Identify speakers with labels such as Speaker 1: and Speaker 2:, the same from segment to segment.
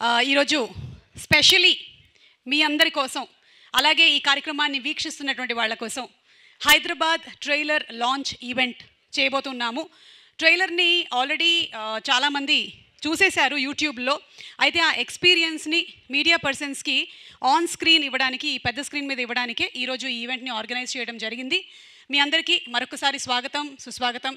Speaker 1: ఈరోజు స్పెషలీ మీ అందరి కోసం అలాగే ఈ కార్యక్రమాన్ని వీక్షిస్తున్నటువంటి వాళ్ళ కోసం హైదరాబాద్ ట్రైలర్ లాంచ్ ఈవెంట్ చేయబోతున్నాము. ట్రైలర్ని ఆల్రెడీ చాలామంది చూసేశారు యూట్యూబ్లో. అయితే ఆ ఎక్స్పీరియన్స్ని మీడియా పర్సన్స్కి ఆన్ స్క్రీన్ ఇవ్వడానికి, ఈ పెద్ద స్క్రీన్ మీద ఇవ్వడానికే ఈరోజు ఈ ఈవెంట్ని ఆర్గనైజ్ చేయడం జరిగింది. మీ అందరికీ మరొకసారి స్వాగతం, సుస్వాగతం.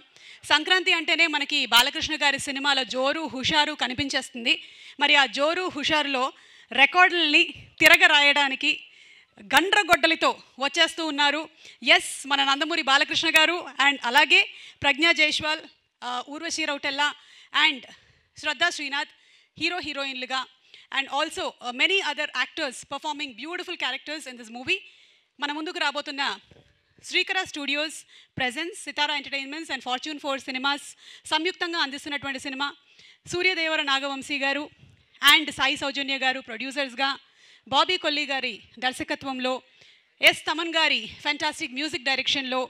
Speaker 1: సంక్రాంతి అంటేనే మనకి బాలకృష్ణ గారి సినిమాల జోరు హుషారు కనిపించేస్తుంది. మరి ఆ జోరు హుషారులో రికార్డుల్ని తిరగరాయడానికి గండ్రగొడ్డలితో వచ్చేస్తూ ఉన్నారు. ఎస్, మన నందమూరి బాలకృష్ణ గారు అండ్ అలాగే ప్రజ్ఞా జైస్వాల్, ఊర్వశీ రౌటెల్లా అండ్ శ్రద్ధా శ్రీనాథ్ హీరోయిన్లుగా and also many other actors performing beautiful characters in this movie. మన ముందుకు రాబోతున్న Srikara studios presents, Sithara entertainments and fortune 4 cinemas సంయుక్తంగా అందిస్తున్నటువంటి సినిమా. సూర్యదేవర నాగవంశీ గారు అండ్ సాయి సౌజన్య గారు ప్రొడ్యూసర్స్గా, బాబీ కొల్లి గారి దర్శకత్వంలో, ఎస్ తమన్ గారి ఫ్యాంటాస్టిక్ మ్యూజిక్ డైరెక్షన్లో,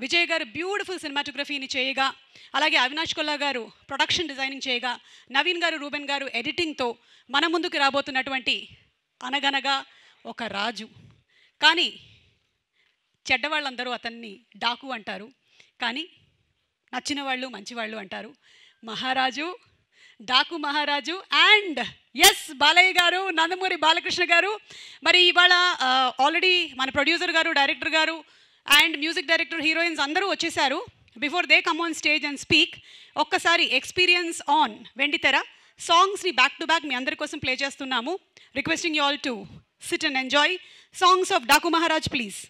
Speaker 1: విజయ్ గారు బ్యూటిఫుల్ సినిమాటోగ్రఫీని చేయగా, అలాగే అవినాష్ కొల్లా గారు ప్రొడక్షన్ డిజైనింగ్ చేయగా, నవీన్ గారు, రూబెన్ గారు ఎడిటింగ్తో మన ముందుకు రాబోతున్నటువంటి అనగనగా ఒక రాజు. కానీ చెడ్డవాళ్ళందరూ అతన్ని డాకు అంటారు, కానీ నచ్చిన వాళ్ళు మంచివాళ్ళు అంటారు. మహారాజు, డాకు మహారాజు అండ్ ఎస్ బాలయ్య గారు, నందమూరి బాలకృష్ణ గారు. మరి ఇవాళ ఆల్రెడీ మన ప్రొడ్యూసర్ గారు, డైరెక్టర్ గారు అండ్ మ్యూజిక్ డైరెక్టర్, హీరోయిన్స్ అందరూ వచ్చేసారు. Before they come on stage and speak, ఒక్కసారి ఎక్స్పీరియన్స్ ఆన్ వెండితెర సాంగ్స్ని బ్యాక్ టు బ్యాక్ మీ అందరి కోసం ప్లే చేస్తున్నాము. Requesting you all to SIT and enjoy songs of Daaku Maharaj please.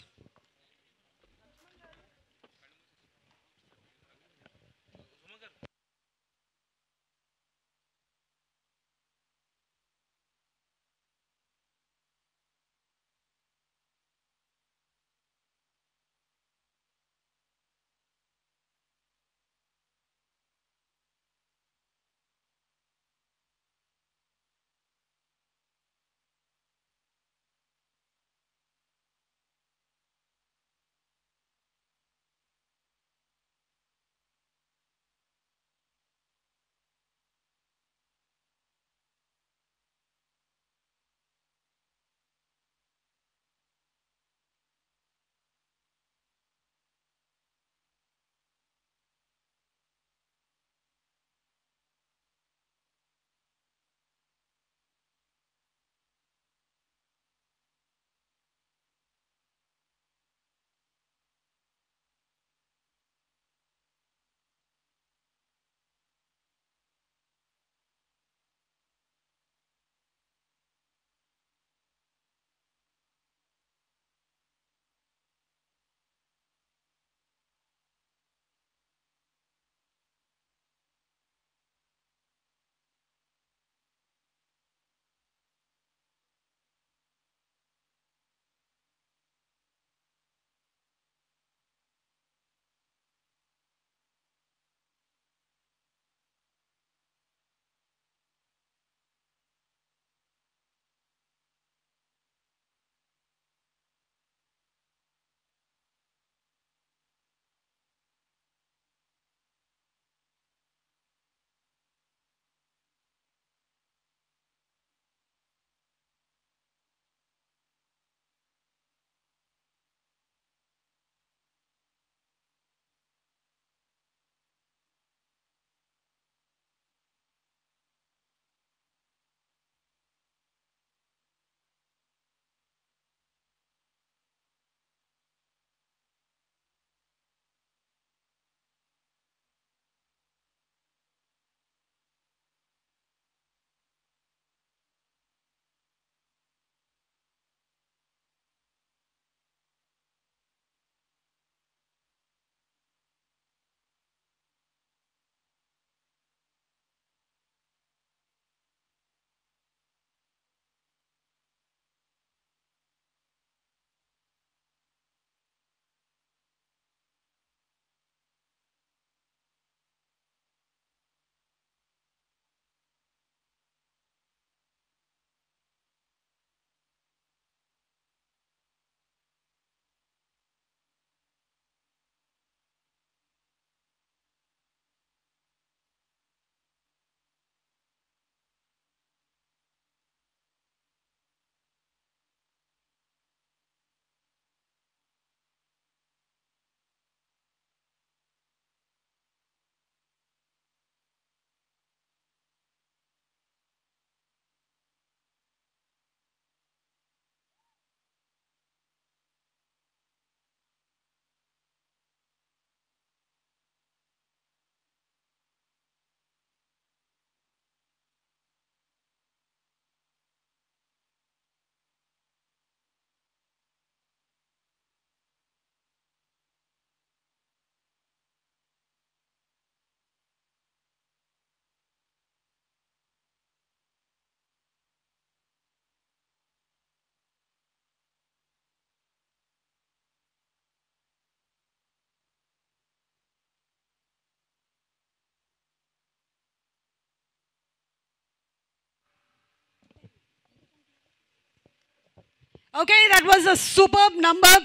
Speaker 1: Okay, that was a super number.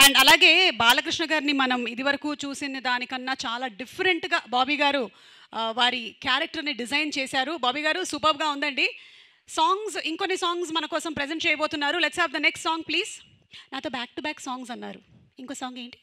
Speaker 1: And అలాగే బాలకృష్ణ గారిని మనం ఇదివరకు చూసిన దానికన్నా చాలా డిఫరెంట్గా బాబీ గారు వారి క్యారెక్టర్ని డిజైన్ చేశారు. బాబీ గారు సూపర్గా ఉందండి. సాంగ్స్, ఇంకొన్ని సాంగ్స్ మన కోసం ప్రజెంట్ చేయబోతున్నారు. Let's have the next song please. నాతో బ్యాక్ టు బ్యాక్ సాంగ్స్ అన్నారు, ఇంకో సాంగ్ ఏంటి?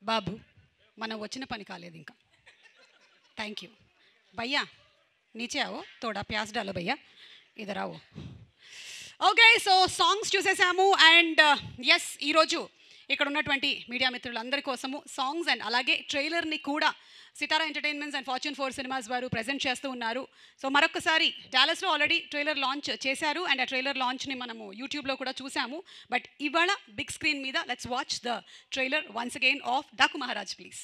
Speaker 1: బాబు మనం వచ్చిన పని కాలేదు ఇంకా. థ్యాంక్ యూ భయ్యా. नीचे आओ, थोड़ा प्याज डालो भैया, इधर आओ. ఓకే, సో సాంగ్స్ చూసేసాము. అండ్ ఎస్, ఈరోజు ఇక్కడ ఉన్నటువంటి మీడియా మిత్రులందరి కోసము సాంగ్స్ అండ్ అలాగే ట్రైలర్ని కూడా Sithara entertainments and fortune 4 cinemas వారు ప్రజెంట్ చేస్తూ ఉన్నారు. సో మరొకసారి డాలస్లో ఆల్రెడీ ట్రైలర్ లాంచ్ చేశారు అండ్ ఆ ట్రైలర్ లాంచ్ని మనము యూట్యూబ్లో కూడా చూసాము. బట్ ఇవాళ బిగ్ స్క్రీన్ మీద let's watch the trailer once again of Daaku Maharaj please.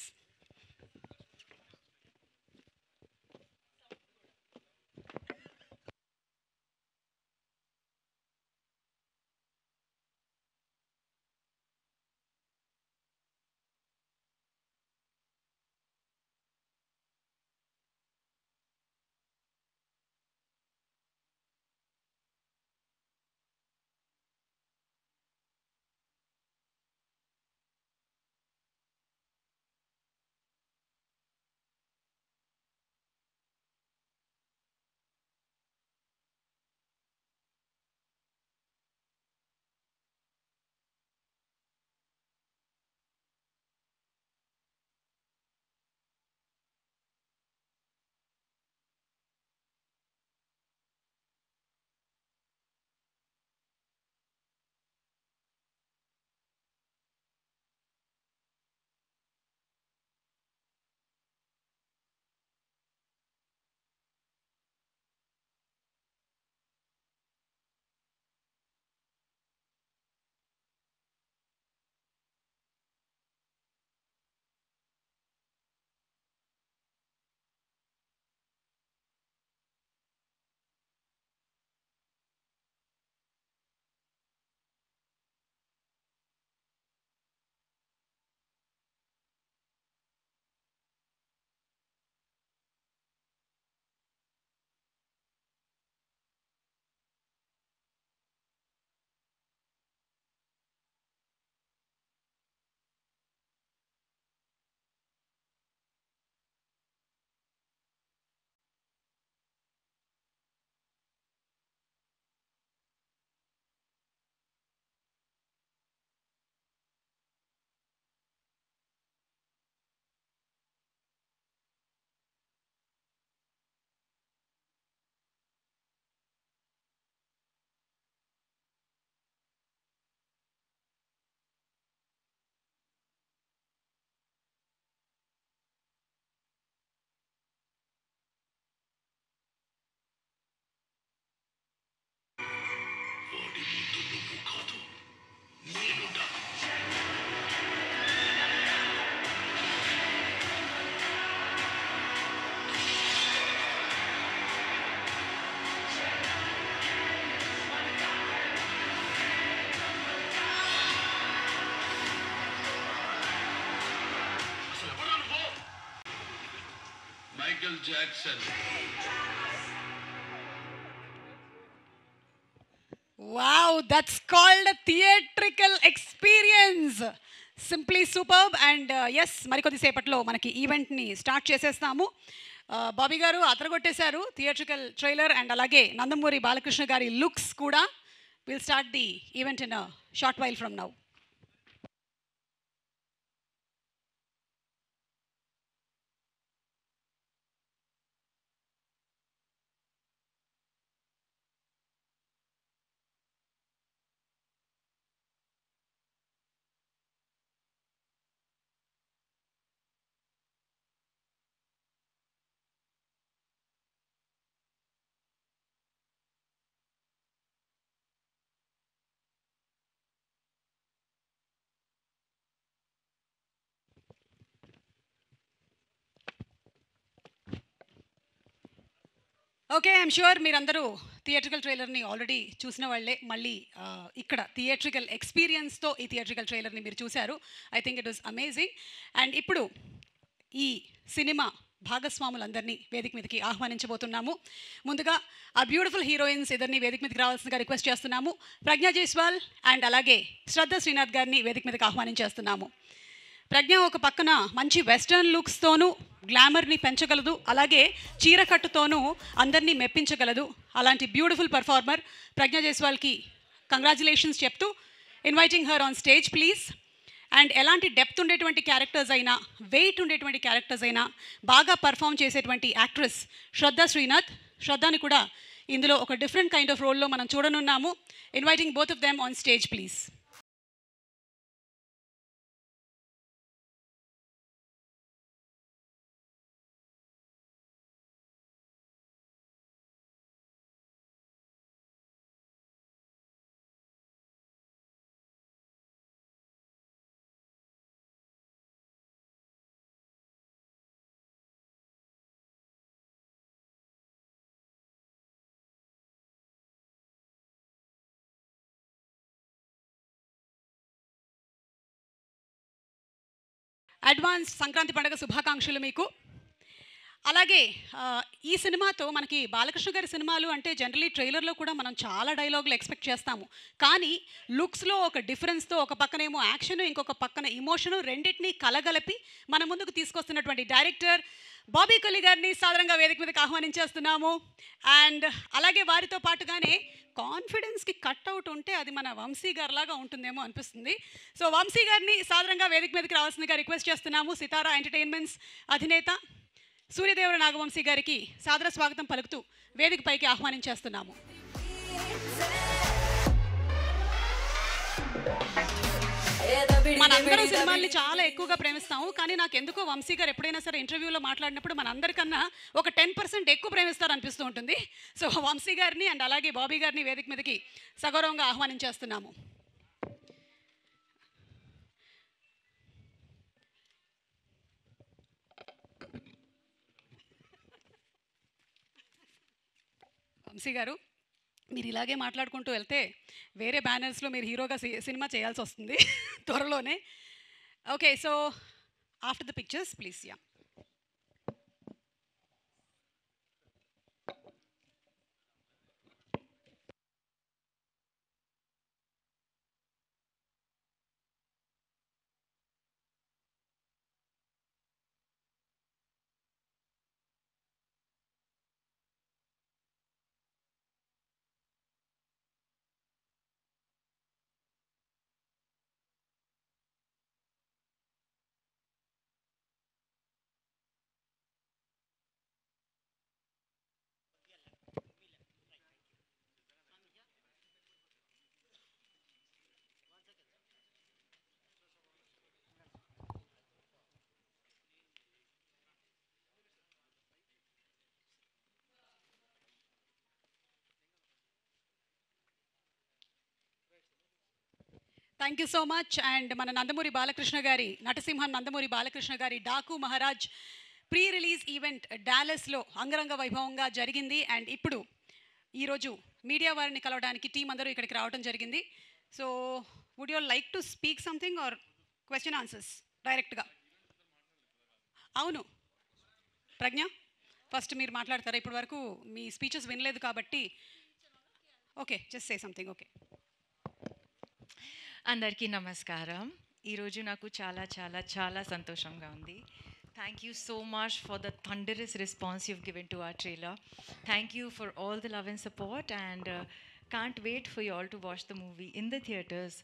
Speaker 2: Michael Jackson.
Speaker 1: Wow, that's called a theatrical experience. Simply superb. And yes, మరికొద్ది సేపట్లో మనకి ఈవెంట్ని స్టార్ట్ చేసేస్తాము. బాబీ గారు అతరగొట్టేశారు థియేట్రికల్ ట్రైలర్ అండ్ అలాగే నందమూరి బాలకృష్ణ గారి లుక్స్ కూడా. Will start the event in a short while from now. Okay, I'm sure మీరందరూ theatrical ట్రైలర్ని already చూసిన వాళ్ళే. మళ్ళీ ఇక్కడ థియేట్రికల్ ఎక్స్పీరియన్స్తో ఈ థియేట్రికల్ ట్రైలర్ని మీరు చూశారు. I think it was amazing. And ఇప్పుడు ఈ సినిమా భాగస్వాములందరినీ వేదిక మీదకి ఆహ్వానించబోతున్నాము. ముందుగా ఆ బ్యూటిఫుల్ హీరోయిన్స్ ఇద్దరిని వేదిక మీదకి రావాల్సిందిగా రిక్వెస్ట్ చేస్తున్నాము. ప్రజ్ఞా జైస్వాల్ అండ్ అలాగే శ్రద్ధ శ్రీనాథ్ గారిని వేదిక మీదకి ఆహ్వానించేస్తున్నాము. ప్రజ్ఞ ఒక పక్కన మంచి వెస్టర్న్ లుక్స్తోనూ గ్లామర్ని పెంచగలదు, అలాగే చీరకట్టుతోనూ అందరినీ మెప్పించగలదు. అలాంటి బ్యూటిఫుల్ పర్ఫార్మర్ ప్రజ్ఞా జైస్వాల్కి కంగ్రాచులేషన్స్ చెప్తూ inviting her on stage please. And ఎలాంటి డెప్త్ ఉండేటువంటి క్యారెక్టర్స్ అయినా, వెయిట్ ఉండేటువంటి క్యారెక్టర్స్ అయినా బాగా పర్ఫామ్ చేసేటువంటి యాక్ట్రెస్ శ్రద్ధా శ్రీనాథ్. శ్రద్ధాని కూడా ఇందులో ఒక డిఫరెంట్ కైండ్ ఆఫ్ రోల్లో మనం చూడనున్నాము. Inviting both of them on stage please. Advance Sankranti పండుగ శుభాకాంక్షలు మీకు. అలాగే ఈ సినిమాతో మనకి బాలకృష్ణ గారి సినిమాలు అంటే జనరలీ ట్రైలర్లో కూడా మనం చాలా డైలాగులు ఎక్స్పెక్ట్ చేస్తాము. కానీ లుక్స్లో ఒక డిఫరెన్స్తో ఒక పక్కనేమో యాక్షన్, ఇంకొక పక్కన ఇమోషను, రెండింటినీ కలగలిపి మన ముందుకు తీసుకొస్తున్నటువంటి డైరెక్టర్ బాబీ కొల్లి గారిని సాధారణంగా వేదిక మీదకి ఆహ్వానించేస్తున్నాము. అండ్ అలాగే వారితో పాటుగానే కాన్ఫిడెన్స్కి కట్అవుట్ ఉంటే అది మన వంశీ గారిలాగా ఉంటుందేమో అనిపిస్తుంది. సో వంశీ గారిని సాధారణంగా వేదిక మీదకి రావాల్సిందిగా రిక్వెస్ట్ చేస్తున్నాము. సితారా ఎంటర్టైన్మెంట్స్ అధినేత సూర్యదేవర నాగవంశీ గారికి సాదర స్వాగతం పలుకుతూ వేదిక పైకి ఆహ్వానించేస్తున్నాము. మనందరం సినిమాల్ని చాలా ఎక్కువగా ప్రేమిస్తాము, కానీ నాకు ఎందుకో వంశీ గారు ఎప్పుడైనా సరే ఇంటర్వ్యూలో మాట్లాడినప్పుడు మనందరికన్నా ఒక 10% ఎక్కువ ప్రేమిస్తారు అనిపిస్తూ ఉంటుంది. సో వంశీ గారిని అండ్ అలాగే బాబీ గారిని వేదిక మీదకి సగౌరవంగా ఆహ్వానించేస్తున్నాము. వంశీ గారు, మీరు ఇలాగే మాట్లాడుకుంటూ వెళ్తే వేరే బ్యానర్స్లో మీరు హీరోగా సినిమా చేయాల్సి వస్తుంది త్వరలోనే. Okay, so after the pictures please. Yeah, thank you so much. And మన నందమూరి బాలకృష్ణ గారి, నటసింహం నందమూరి బాలకృష్ణ గారి Daaku Maharaaj pre release event డాలస్లో అంగరంగ వైభవంగా జరిగింది. అండ్ ఇప్పుడు ఈరోజు మీడియా వారిని కలవడానికి టీం అందరూ ఇక్కడికి రావడం జరిగింది. So would you like to speak something or question answers డైరెక్ట్గా? అవును ప్రజ్ఞ, ఫస్ట్ మీరు మాట్లాడతారా? ఇప్పటి వరకు మీ స్పీచెస్ వినలేదు కాబట్టి. Okay, just say something. Okay,
Speaker 3: అందరికీ నమస్కారం. ఈరోజు నాకు చాలా చాలా చాలా సంతోషంగా ఉంది. Thank you so much for the థండరస్ response you've given to our trailer. Thank you for all the love and support, and can't wait for you all to watch the movie in the theaters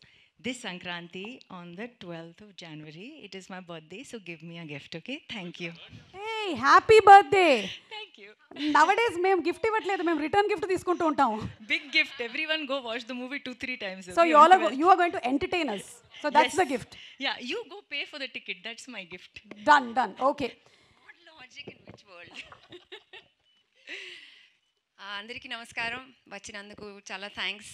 Speaker 3: this Sankranti on the 12th of January. It is my birthday, so give me a gift, okay? Thank you.
Speaker 1: Hey, happy birthday.
Speaker 3: Thank you.
Speaker 1: Nowadays మేము gift ఇవ్వట్లేదు, మేము return gift తీసుకుంటూ ఉంటాం.
Speaker 3: Big gift. Everyone go watch the movie 2-3 times.
Speaker 1: So you are going to entertain us. So that's the gift.
Speaker 3: Yeah, you go pay for the ticket. That's my gift.
Speaker 1: Done. Okay.
Speaker 3: What logic in which world?
Speaker 4: అందరికీ నమస్కారం. వచ్చినందుకు చాలా thanks.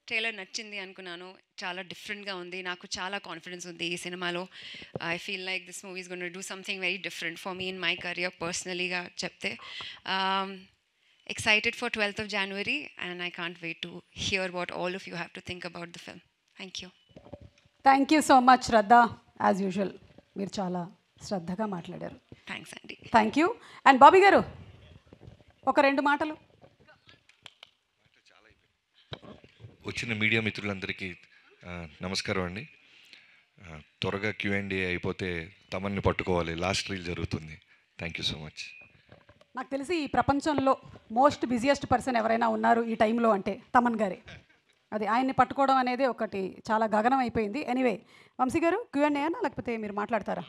Speaker 4: Trailer నచ్చింది అనుకున్నాను, చాలా డిఫరెంట్గా ఉంది. నాకు చాలా కాన్ఫిడెన్స్ ఉంది ఈ సినిమాలో. I feel like this movie is gonna do something very different for me in my career పర్సనలీగా చెప్తే. Excited for 12th of January and I can't wait to hear what all of you have to think about the film. Thank you.
Speaker 1: Thank you so much Shraddha. As usual మీరు చాలా శ్రద్ధగా మాట్లాడారు.
Speaker 4: Thanks అండి.
Speaker 1: Thank you. And Bobby గారు ఒక 2 మాటలు.
Speaker 5: వచ్చిన media మిత్రులందరికీ నమస్కారం అండి. త్వరగా Q&A అయిపోతే తమన్ని పట్టుకోవాలి, లాస్ట్ రీల్ జరుగుతుంది. Thank you so much.
Speaker 1: నాకు తెలిసి ఈ ప్రపంచంలో మోస్ట్ బిజియెస్ట్ పర్సన్ ఎవరైనా ఉన్నారు ఈ టైంలో అంటే తమన్ గారే. అది ఆయన్ని పట్టుకోవడం అనేది ఒకటి చాలా గగనం అయిపోయింది. ఎనీవే వంశీ గారు Q&A అనా లేకపోతే మీరు మాట్లాడతారా?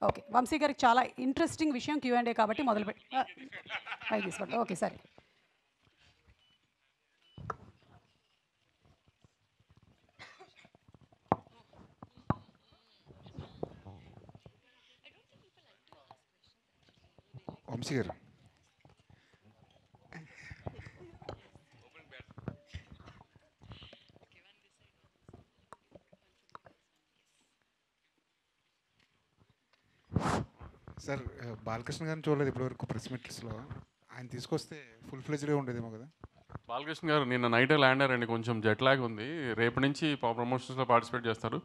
Speaker 1: ఓకే, వంశీ గారికి చాలా ఇంట్రెస్టింగ్ విషయం Q&A కాబట్టి మొదలుపెట్టి అవి తీసుకోండి. ఓకే సరే.
Speaker 6: వంశీ గారు, సార్ బాలకృష్ణ గారిని చూడలేదు ఇప్పటివరకు ప్రెస్ మీట్స్లో. ఆయన తీసుకొస్తే ఫుల్ ఫ్లెజ్డ్గా ఉండేదేమో కదా.
Speaker 7: బాలకృష్ణ గారు నిన్న నైటే ల్యాండ్ అయ్యారండి, కొంచెం జెట్ లాగ్ ఉంది. రేపు నుంచి ప్రమోషన్స్లో పార్టిసిపేట్ చేస్తారు.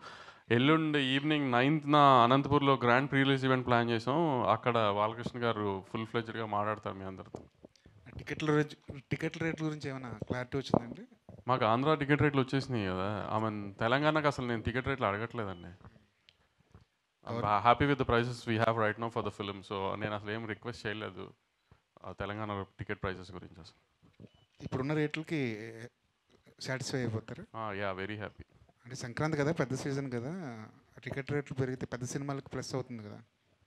Speaker 7: ఎల్లుండి ఈవినింగ్ 9th అనంతపూర్లో grand pre release event plan చేసాం. అక్కడ బాలకృష్ణ గారు ఫుల్ ఫ్లెజ్డ్గా మాట్లాడతారు మీ అందరితో.
Speaker 6: టికెట్ల రేట్ల గురించి ఏమైనా క్లారిటీ వచ్చిందండి?
Speaker 7: మాకు ఆంధ్ర టికెట్ రేట్లు వచ్చేసినాయి కదా. తెలంగాణకు అసలు నేను టికెట్ రేట్లు అడగట్లేదండి. Happy with the prices we have right now for the film. So నేను అసలు ఏం రిక్వెస్ట్ చేయలేదు తెలంగాణ టికెట్ ప్రైసెస్ గురించి. అసలు
Speaker 6: ఇప్పుడున్న రేట్లకి సాటిస్ఫై అయిపోతారు?
Speaker 7: Yeah, very happy.
Speaker 6: అంటే సంక్రాంతి కదా, పెద్ద సీజన్ కదా, టికెట్ రేట్లు పెరిగితే పెద్ద సినిమాలకు ప్లస్ అవుతుంది కదా.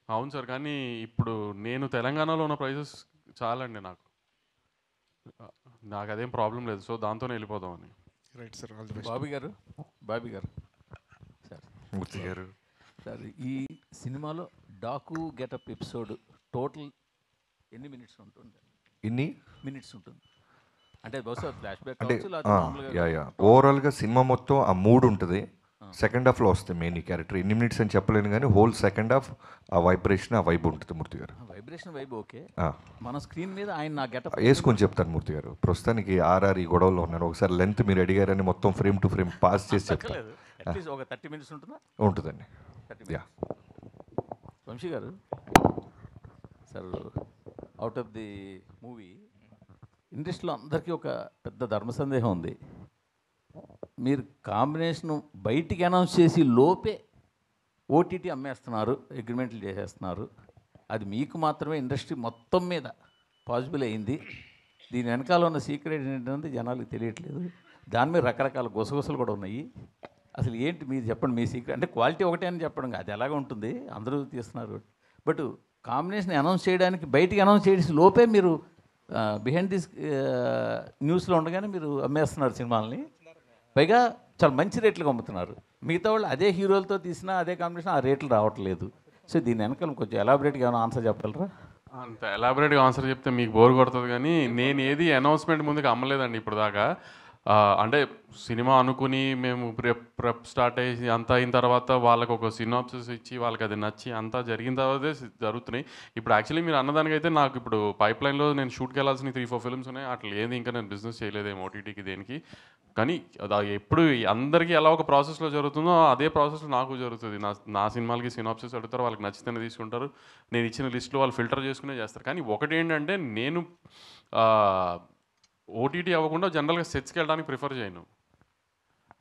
Speaker 7: అవును సార్, కానీ ఇప్పుడు నేను తెలంగాణలో ఉన్న ప్రైసెస్ చాలండి నాకు అదేం ప్రాబ్లం లేదు. సో దాంతోనే వెళ్ళిపోదామని.
Speaker 6: Right sir, all the best.
Speaker 8: Bobby గారు సార్,
Speaker 5: మూర్తి గారు
Speaker 8: సార్ ఈ సినిమాలో డాకు గెటప్ ఎపిసోడ్ టోటల్ ఎన్ని మినిట్స్ ఉంటుంది?
Speaker 5: ఇన్ని
Speaker 8: మినిట్స్ ఉంటుంది అంటే బహుశా ఫ్లాష్ బ్యాక్
Speaker 5: అంటే
Speaker 8: కావచ్చు.
Speaker 5: ఓవరాల్గా సినిమా మొత్తం ఆ 3 ఉంటుంది. సెకండ్ హాఫ్లో వస్తుంది మెయిన్ క్యారెక్టర్. ఎన్ని మినిట్స్ అని చెప్పలేను కానీ హోల్ సెకండ్ హాఫ్ ఆ వైబ్రేషన్, ఆ వైబ్ ఉంటుంది మూర్తి గారు.
Speaker 8: Vibration vibe okay. మన స్క్రీన్ మీద ఆయన నా గెటప్
Speaker 5: వేసుకొని చెప్తాను మూర్తి గారు. ప్రస్తుతానికి ఆర్ఆర్ ఈ గొడవలో ఉన్నారు. ఒకసారి లెంత్ మీరు అడిగారని మొత్తం ఫ్రేమ్ టు ఫ్రేమ్ పాస్ చేసి చెప్తాను.
Speaker 8: అట్లీస్ట్ ఒక 30 మినిట్స్ ఉంటుందా?
Speaker 5: ఉంటుందండి. యా
Speaker 8: వంశీ గారు sir, out of the movie ఇండస్ట్రీలో అందరికీ ఒక పెద్ద ధర్మ సందేహం ఉంది. మీరు కాంబినేషన్ బయటికి అనౌన్స్ చేసి లోపే ఓటీటీ అమ్మేస్తున్నారు, అగ్రిమెంట్లు చేసేస్తున్నారు. అది మీకు మాత్రమే ఇండస్ట్రీ మొత్తం మీద పాసిబుల్ అయింది. దీని వెనకాల ఉన్న సీక్రెట్ ఏంటంటే జనాలకు తెలియట్లేదు. దాని మీద రకరకాల గుసగుసలు కూడా ఉన్నాయి. అసలు ఏంటి మీరు చెప్పండి, మీ సీక్రెట్. అంటే క్వాలిటీ ఒకటే అని చెప్పడం అది ఎలాగ ఉంటుంది, అందరూ తీస్తున్నారు. బట్ కాంబినేషన్ అనౌన్స్ చేయడానికి బయటికి అనౌన్స్ చేసి లోపే మీరు బిహైండ్ దిస్ న్యూస్లో ఉండగానే మీరు అమ్మేస్తున్నారు సినిమాలని. పైగా చాలా మంచి రేట్లకు అమ్ముతున్నారు. మిగతా వాళ్ళు అదే హీరోలతో తీసినా అదే కాంబినేషన్ ఆ రేట్లు రావట్లేదు. సో దీని వెనకాల కొంచెం ఎలాబరేట్గా ఏమైనా ఆన్సర్ చెప్పగలరా?
Speaker 7: అంత ఎలాబరేట్గా ఆన్సర్ చెప్తే మీకు బోర్ కొడుతుంది, కానీ నేను ఏది అనౌన్స్మెంట్ ముందుకు అమ్మలేదండి ఇప్పుడు దాకా. అంటే సినిమా అనుకుని మేము ప్రెప్ స్టార్ట్ అయ్యి అంతా అయిన తర్వాత వాళ్ళకు ఒక సినాప్సిస్ ఇచ్చి వాళ్ళకి అది నచ్చి అంతా జరిగిన తర్వాతే జరుగుతున్నాయి. ఇప్పుడు యాక్చువల్లీ మీరు అన్నదానికైతే నాకు ఇప్పుడు పైప్ లైన్లో నేను షూట్కి వెళ్ళాల్సిన 3-4 ఫిల్మ్స్ ఉన్నాయి. అట్లా ఏది ఇంకా నేను బిజినెస్ చేయలేదేమో ఓటీటీకి దేనికి. కానీ అది ఎప్పుడు అందరికీ ఎలా ఒక ప్రాసెస్లో జరుగుతుందో అదే ప్రాసెస్లో నాకు జరుగుతుంది. నా సినిమాలకి సినాప్సిస్ అడుగుతారు, వాళ్ళకి నచ్చితేనే తీసుకుంటారు. నేను ఇచ్చిన లిస్టులో వాళ్ళు ఫిల్టర్ చేసుకునే చేస్తారు. కానీ ఒకటి ఏంటంటే నేను ఓటీటీ అవ్వకుండా జనరల్గా సెట్స్కి వెళ్ళడానికి ప్రిఫర్ చేయను.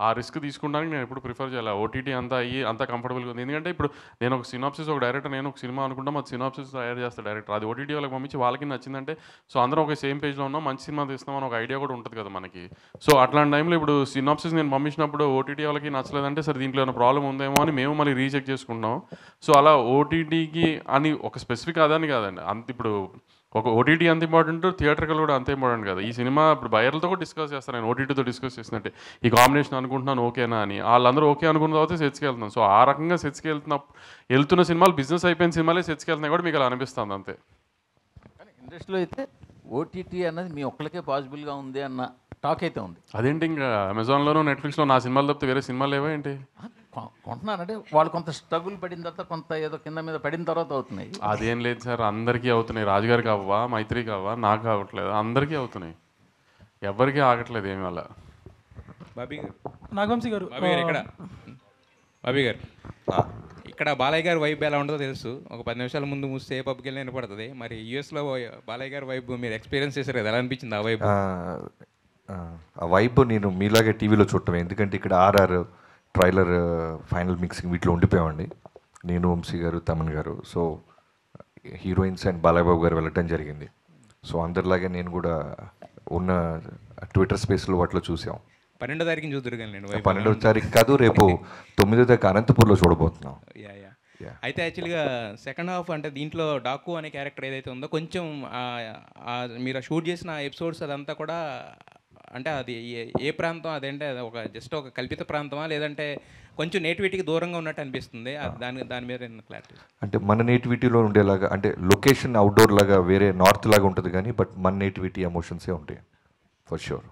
Speaker 7: ఆ రిస్క్ తీసుకుంటానికి నేను ఎప్పుడు ప్రిఫర్ చేయాలి. ఓటీటీ అంతా అయ్యి అంతా కంఫర్టబుల్గా ఉంది. ఎందుకంటే ఇప్పుడు నేను ఒక సినాప్సిస్, ఒక డైరెక్టర్, నేను ఒక సినిమా అనుకుంటాం, అది సినాప్సిస్ తయారు చేస్తాను డైరెక్టర్. అది ఓటీటీ వాళ్ళకి పంపించి వాళ్ళకి నచ్చిందంటే సో అందరం ఒక సేమ్ పేజ్లో ఉన్నాం, మంచి సినిమా తీస్తామని ఒక ఐడియా కూడా ఉంటుంది కదా మనకి. సో అట్లాంటి టైంలో ఇప్పుడు సినాప్సిస్ నేను పంపించినప్పుడు ఓటీటీ వాళ్ళకి నచ్చలేదంటే సరే దీంట్లో ఏమైనా ప్రాబ్లం ఉందేమో అని మేము మళ్ళీ రీచెక్ చేసుకుంటాం. సో అలా ఓటీటీకి అని ఒక స్పెసిఫిక్ అదని కాదండి. అంత ఇప్పుడు ఒక ఓటీటీ అంత ఇంపార్టెంట్, థియేటర్కల్ కూడా అంతే ఇంపార్టెంట్ కదా. ఈ సినిమా ఇప్పుడు బయర్లతో కూడా డిస్కస్ చేస్తాను నేను, ఓటీటీతో డిస్కస్ చేసినట్టే ఈ కాంబినేషన్ అనుకుంటున్నాను ఓకేనా అని. వాళ్ళందరూ ఓకే అనుకున్న తర్వాత సెట్స్కి వెళ్తున్నాం. సో ఆ రకంగా సెట్స్కి వెళ్తున్న సినిమాలు బిజినెస్ అయిపోయిన సినిమాలే సెట్స్కి వెళ్తున్నాయి కూడా మీకు అలా అనిపిస్తుంది అంతే.
Speaker 8: కానీ ఇండస్ట్రీలో అయితే ఓటీటీ అన్నది మీ ఒక్కరికే పాసిబుల్గా ఉంది అన్న టాక్ అయితే ఉంది.
Speaker 7: అదేంటి ఇంకా అమెజాన్లోనూ నెట్ఫ్లిక్స్లో నా సినిమాలు తప్పితే వేరే సినిమాలు లేవా ఏంటి?
Speaker 8: కొంటున్నారంటే వాళ్ళు కొంత స్ట్రగుల్ పడిన తర్వాత కొంత ఏదో కింద మీద పడిన తర్వాత అవుతున్నాయి.
Speaker 7: అదేం లేదు సార్, అందరికీ అవుతున్నాయి. రాజుగారికి అవ్వా, మైత్రికి అవ్వా, నాకు అవ్వట్లేదు, అందరికీ అవుతున్నాయి, ఎవరికి ఆగట్లేదు ఏమి అలా.
Speaker 9: బాబీ గారు,
Speaker 10: నాగవంశీ గారు,
Speaker 9: బాబీ గారు ఇక్కడ బాలయ్య గారి వైబ్ ఎలా ఉంటుందో తెలుసు. ఒక 10 నిమిషాల ముందు మూస్తే ఏ పబ్కి వెళ్ళినా వినపడుతుంది. మరి యూఎస్లో బాలయ్య గారి వైబ్ మీరు ఎక్స్పీరియన్స్ చేశారు కదా, ఎలా అనిపించింది ఆ వైబ్?
Speaker 5: ఆ వైబ్ నేను మీలాగే టీవీలో చూడటమే. ఎందుకంటే ఇక్కడ ఆర్ఆర్ ట్రైలర్ ఫైనల్ మిక్సింగ్ వీటిలో ఉండిపోయామండి, నేను, వంశీ గారు, తమన్ గారు. So heroines and Balayya Babu గారు వెళ్ళటం జరిగింది. సో అందరిలాగే నేను కూడా ఉన్న ట్విట్టర్ స్పేస్లో వాటిలో చూసాం.
Speaker 9: 12వ తారీఖున చూద్దరు కానీ నేను
Speaker 5: 12వ తారీఖు కాదు, రేపు 9వ తారీఖు అనంతపూర్లో చూడబోతున్నాం.
Speaker 9: యా అయితే యాక్చువల్గా సెకండ్ హాఫ్ అంటే దీంట్లో డాకు అనే క్యారెక్టర్ ఏదైతే ఉందో కొంచెం మీరు షూట్ చేసిన ఎపిసోడ్స్ అదంతా కూడా అంటే అది ఏ ప్రాంతం అదేంటే అది ఒక జస్ట్ ఒక కల్పిత ప్రాంతమా లేదంటే కొంచెం నేటివిటీకి దూరంగా ఉన్నట్టు అనిపిస్తుంది, దాని మీద క్లారిటీ.
Speaker 5: అంటే మన నేటివిటీలో ఉండేలాగా, అంటే లొకేషన్ అవుట్డోర్ లాగా వేరే నార్త్ లాగా ఉంటుంది కానీ బట్ మన నేటివిటీ ఎమోషన్సే ఉంటాయి ఫర్ షూర్.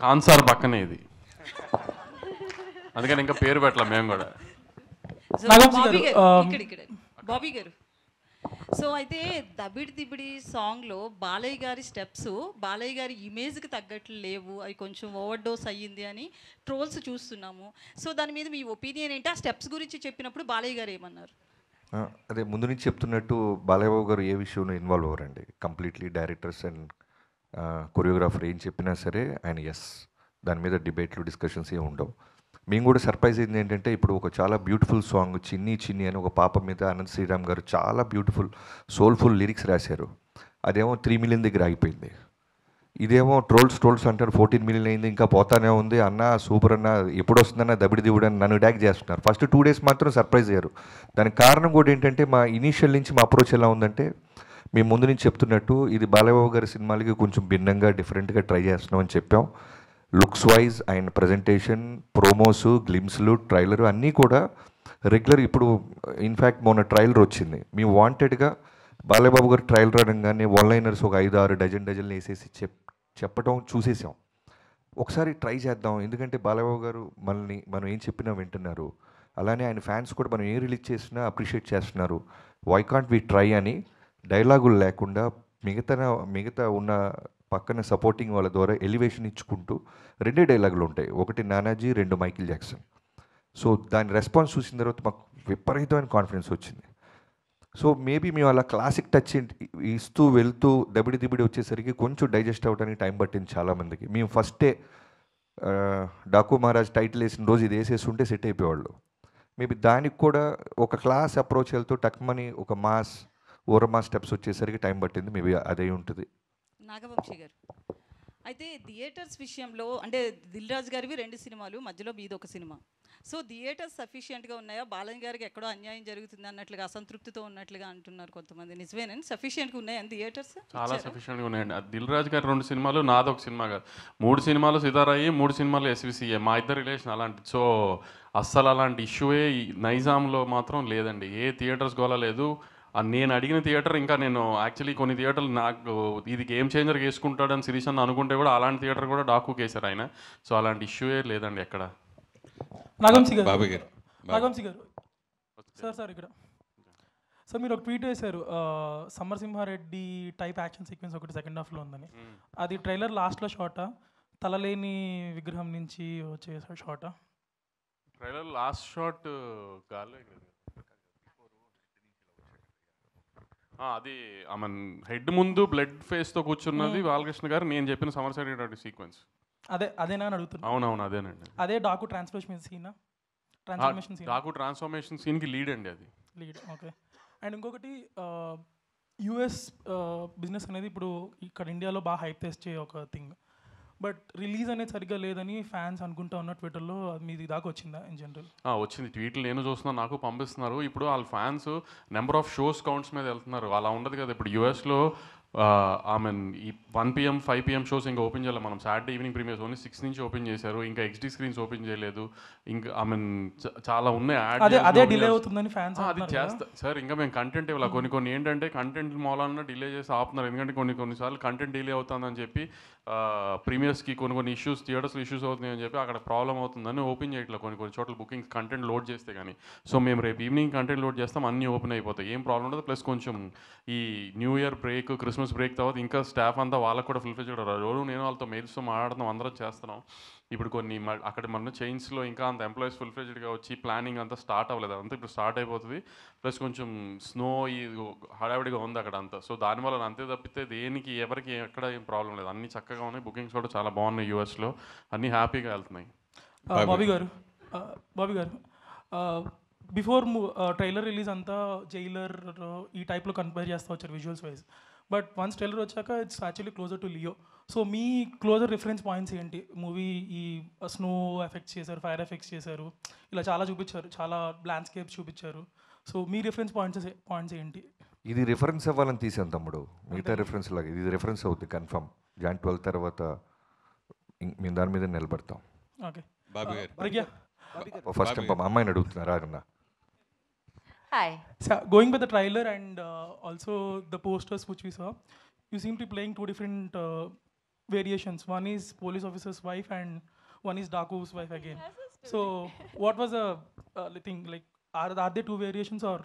Speaker 7: కాన్సార్ పక్కనే ఇది, అందుకని ఇంకా పేరు పెట్టలేం మేము కూడా.
Speaker 10: బాబీ గారు, సో అయితే దబిడి దిబిడి సాంగ్లో బాలయ్య గారి స్టెప్స్ బాలయ్య గారి ఇమేజ్కి తగ్గట్లు లేవు, అవి కొంచెం ఓవర్ డోస్ అయ్యింది అని ట్రోల్స్ చూస్తున్నాము. సో దాని మీద మీ ఒపీనియన్ ఏంటి? ఆ స్టెప్స్ గురించి చెప్పినప్పుడు బాలయ్య గారు ఏమన్నారు?
Speaker 5: అదే ముందు నుంచి చెప్తున్నట్టు బాలయ్య బాబు గారు ఏ విషయంలో ఇన్వాల్వ్ అవ్వరండి. కంప్లీట్లీ డైరెక్టర్స్ అండ్ కొరియోగ్రాఫర్ ఏం చెప్పినా సరే ఆయన ఎస్, దాని మీద డిబేట్లు డిస్కషన్స్ ఏమి ఉండవు. మేము కూడా సర్ప్రైజ్ అయింది ఏంటంటే ఇప్పుడు ఒక చాలా బ్యూటిఫుల్ సాంగ్ చిన్ని చిన్ని అని ఒక పాప మీద అనంత్ శ్రీరామ్ గారు చాలా బ్యూటిఫుల్ సోల్ఫుల్ లిరిక్స్ రాశారు. అదేమో 3 మిలియన్ దగ్గర ఆగిపోయింది. ఇదేమో ట్రోల్స్ అంటారు 14 మిలియన్ అయింది, ఇంకా పోతానే ఉంది, అన్న సూపర్ అన్న ఎప్పుడు వస్తుందన్న దబిడి దివుడు అని నన్ను ట్యాగ్ చేస్తున్నారు. ఫస్ట్ 2 డేస్ మాత్రం సర్ప్రైజ్ అయ్యారు. దానికి కారణం కూడా ఏంటంటే మా ఇనీషియల్ నుంచి మా అప్రోచ్ ఎలా ఉందంటే మేము ముందు నుంచి చెప్తున్నట్టు ఇది బాలయ్యబాబు గారి సినిమాలకి కొంచెం భిన్నంగా డిఫరెంట్గా ట్రై చేస్తున్నాం అని చెప్పాం. లుక్స్ వైజ్ ఆయన ప్రజెంటేషన్, ప్రోమోసు, గ్లిమ్స్లు, ట్రైలరు అన్నీ కూడా రెగ్యులర్. ఇప్పుడు ఇన్ఫ్యాక్ట్ మొన్న ట్రైలర్ వచ్చింది. మేము వాంటెడ్గా బాలయ్యబాబు గారు ట్రైలర్ అనగానే వన్లైనర్స్ ఒక 5-6 డజన్లు వేసేసి చెప్పడం చూసేసాం. ఒకసారి ట్రై చేద్దాం, ఎందుకంటే బాలయ్యబాబు గారు మనం ఏం చెప్పినా వింటున్నారు, అలానే ఆయన ఫ్యాన్స్ కూడా మనం ఏం రిలీజ్ చేసినా అప్రిషియేట్ చేస్తున్నారు, వై కాంట్ వి ట్రై అని డైలాగులు లేకుండా మిగతా ఉన్న పక్కన సపోర్టింగ్ వాళ్ళ ద్వారా ఎలివేషన్ ఇచ్చుకుంటూ 2 డైలాగులు ఉంటాయి, ఒకటి నానాజీ, 2 మైకిల్ జాక్సన్. సో దాని రెస్పాన్స్ చూసిన తర్వాత మాకు విపరీతమైన కాన్ఫిడెన్స్ వచ్చింది. సో మేబీ మేము అలా క్లాసిక్ టచ్ ఇస్తూ వెళ్తూ దబిడి దిబిడి వచ్చేసరికి కొంచెం డైజెస్ట్ అవ్వడానికి టైం పట్టింది చాలామందికి. మేము ఫస్టే డాకు మహారాజ్ టైటిల్ వేసిన రోజు ఇది వేసేస్తుంటే సెట్ అయిపోయేవాళ్ళు. మేబీ దానికి కూడా ఒక క్లాస్ అప్రోచ్ వెళ్తూ టక్మని ఒక ఓరమా స్టెప్స్ వచ్చేసరికి టైం పట్టింది. మేబీ అదే ఉంటుంది.
Speaker 10: నాగవంశీ గారు, అయితే థియేటర్స్ విషయంలో అంటే దిల్ రాజు గారివి 2 సినిమాలు, మధ్యలో మీది ఒక సినిమా. సో థియేటర్స్ సఫిషియెంట్గా ఉన్నాయా? బాలయ్య గారికి ఎక్కడో అన్యాయం జరుగుతుంది అన్నట్లుగా అసంతృప్తితో ఉన్నట్లుగా అంటున్నారు కొంతమంది, నిజమేనండి? సఫిషియెంట్గా ఉన్నాయని థియేటర్స్?
Speaker 7: చాలా సఫిషియెంట్గా ఉన్నాయండి. దిల్ రాజు గారి 2 సినిమాలు, నాది ఒక సినిమా కాదు, 3 సినిమాలు సితారాయి, 3 సినిమాలు ఎస్విసిఏ. మా ఇద్దరు రిలేషన్ అలాంటి. సో అస్సలు అలాంటి ఇష్యూయే నైజాంలో మాత్రం లేదండి. ఏ థియేటర్స్ గోలా లేదు. నేను అడిగిన థియేటర్, ఇంకా నేను యాక్చువల్లీ కొన్ని థియేటర్లు నాకు ఇది గేమ్ చేంజర్ వేసుకుంటాడని శిరీష్ అన్న అనుకుంటే కూడా అలాంటి థియేటర్ కూడా డాకుకి వేశారు ఆయన. సో అలాంటి ఇష్యూయే లేదండి ఎక్కడ.
Speaker 11: నాగవంశీ గారు సార్ ఇక్కడ సార్ మీరు ఒక ట్వీట్ వేశారు, సమరసింహారెడ్డి టైప్ యాక్షన్ సీక్వెన్స్ ఒకటి సెకండ్ హాఫ్లో ఉందని. అది ట్రైలర్ లాస్ట్లో షాటా, తలలేని విగ్రహం నుంచి వచ్చే షాటా?
Speaker 7: ట్రైలర్ లాస్ట్ షాట్ గాల్లో అది ఆమె హెడ్ ముందు బ్లడ్ ఫేస్తో కూర్చున్నది బాలకృష్ణ గారు. నేను చెప్పిన సమరసింహారెడ్డి సీక్వెన్స్
Speaker 11: అదేనా అని అడుగుతున్నా.
Speaker 7: అవునవును అదేనండి.
Speaker 11: అదే Daaku transformation scene,
Speaker 7: Daaku transformation సీన్కి లీడ్ అండి అది.
Speaker 11: Lead, okay. అండ్ ఇంకొకటి యుఎస్ బిజినెస్ అనేది ఇప్పుడు ఇక్కడ ఇండియాలో బాగా హైప్ తెచ్చే ఒక థింగ్, బట్ రిలీజ్ అనేది సరిగ్గా లేదని ఫ్యాన్స్ అనుకుంటా ఉన్న ట్విట్టర్లో. మీది దాకా వచ్చిందా ఇన్ జనరల్?
Speaker 7: వచ్చింది, ట్వీట్లు నేను చూస్తున్నాను, నాకు పంపిస్తున్నారు. ఇప్పుడు వాళ్ళ fans number of shows counts మీద వెళ్తున్నారు. అలా ఉండదు కదా. ఇప్పుడు యూఎస్లో ఈ 1 PM 5 PM షోస్ ఇంకా ఓపెన్ చేయాలి. మనం సాటర్డే ఈవినింగ్ ప్రీమియర్స్ ఓన్లీ 6 నుంచి ఓపెన్ చేశారు. ఇంకా XD స్క్రీన్స్ ఓపెన్ చేయలేదు. ఇంకా చాలా ఉన్నాయి.
Speaker 11: అదే డిలే అవుతుందని ఫ్యాన్స్
Speaker 7: అది చేస్తా సార్. ఇంకా మేము కంటెంట్ ఇవ్వాలి. కొన్ని ఏంటంటే కంటెంట్ మూలాన డిలే చేసి ఆపుతున్నారు. ఎందుకంటే కొన్నిసార్లు కంటెంట్ డిలే అవుతుందని చెప్పి ప్రీమియర్స్కి కొన్ని ఇష్యూస్, థియేటర్స్లో ఇష్యూస్ అవుతున్నాయని చెప్పి అక్కడ ప్రాబ్లం అవుతుందని ఓపెన్ చేయట్లేదు కొన్ని చోట్ల బుకింగ్స్ కంటెంట్ లోడ్ చేస్తే కానీ. సో మేము రేపు ఈవినింగ్ కంటెంట్ లోడ్ చేస్తాం, అన్నీ ఓపెన్ అయిపోతాయి, ఏం ప్రాబ్లం ఉండదు. ప్లస్ కొంచెం ఈ new year break, Christmas break తర్వాత ఇంకా స్టాఫ్ అంతా వాళ్ళకు కూడా ఫుల్ఫిల్ చేయడం. రోజు నేను వాళ్ళతో మెయిల్స్తో మాట్లాడుతున్నాం, అందరం చేస్తున్నాం. ఇప్పుడు కొన్ని అక్కడ మన చైన్స్లో ఇంకా అంత ఎంప్లాయీస్ ఫుల్ఫిల్డ్గా వచ్చి ప్లానింగ్ అంతా స్టార్ట్ అవ్వలేదు, అంతా ఇప్పుడు స్టార్ట్ అయిపోతుంది. ప్లస్ కొంచెం స్నో ఈ హడావిడిగా ఉంది అక్కడ అంతా. సో దానివల్ల అంతే తప్పితే దేనికి ఎవరికి ఎక్కడ ఏం ప్రాబ్లం లేదు, అన్నీ చక్కగా ఉన్నాయి. బుకింగ్స్ కూడా చాలా బాగున్నాయి యూఎస్లో, అన్నీ హ్యాపీగా వెళ్తున్నాయి.
Speaker 11: బాబీ గారు బిఫోర్ ట్రైలర్ రిలీజ్ అంతా జైలర్ ఈ టైప్లో కంపేర్ చేస్తూ వచ్చారు visuals wise. But once trailer వచ్చాక it's actually closer to Leo. So మీ క్లోజర్ రిఫరెన్స్ పాయింట్స్ ఏంటి? మూవీ ఈ స్నో ఎఫెక్ట్స్ చేశారు, ఫైర్ ఎఫెక్ట్స్ చేశారు, ఇలా చాలా చూపించారు, చాలా ల్యాండ్స్కేప్స్ చూపించారు. సో మీ రిఫరెన్స్ పాయింట్స్ ఏంటి?
Speaker 5: ఇది రిఫరెన్స్ అవ్వాలని తీసాను తమ్ముడు, మిగతా రిఫరెన్స్ లాగా ఇది రిఫరెన్స్ అవుతుంది కన్ఫర్మ్. Jan 12 తర్వాత మేము దాని మీద నిలబడతాం.
Speaker 11: ఓకే
Speaker 5: ఫస్ట్ టైం అమ్మాయిని అడుగుతున్నారు అన్న.
Speaker 12: Hi.
Speaker 11: So, going by the trailer and also the posters which we saw, you seem to be playing two different variations. One is police officer's wife and one is Daku's wife again. So, what was the thing? Like, are there two variations or?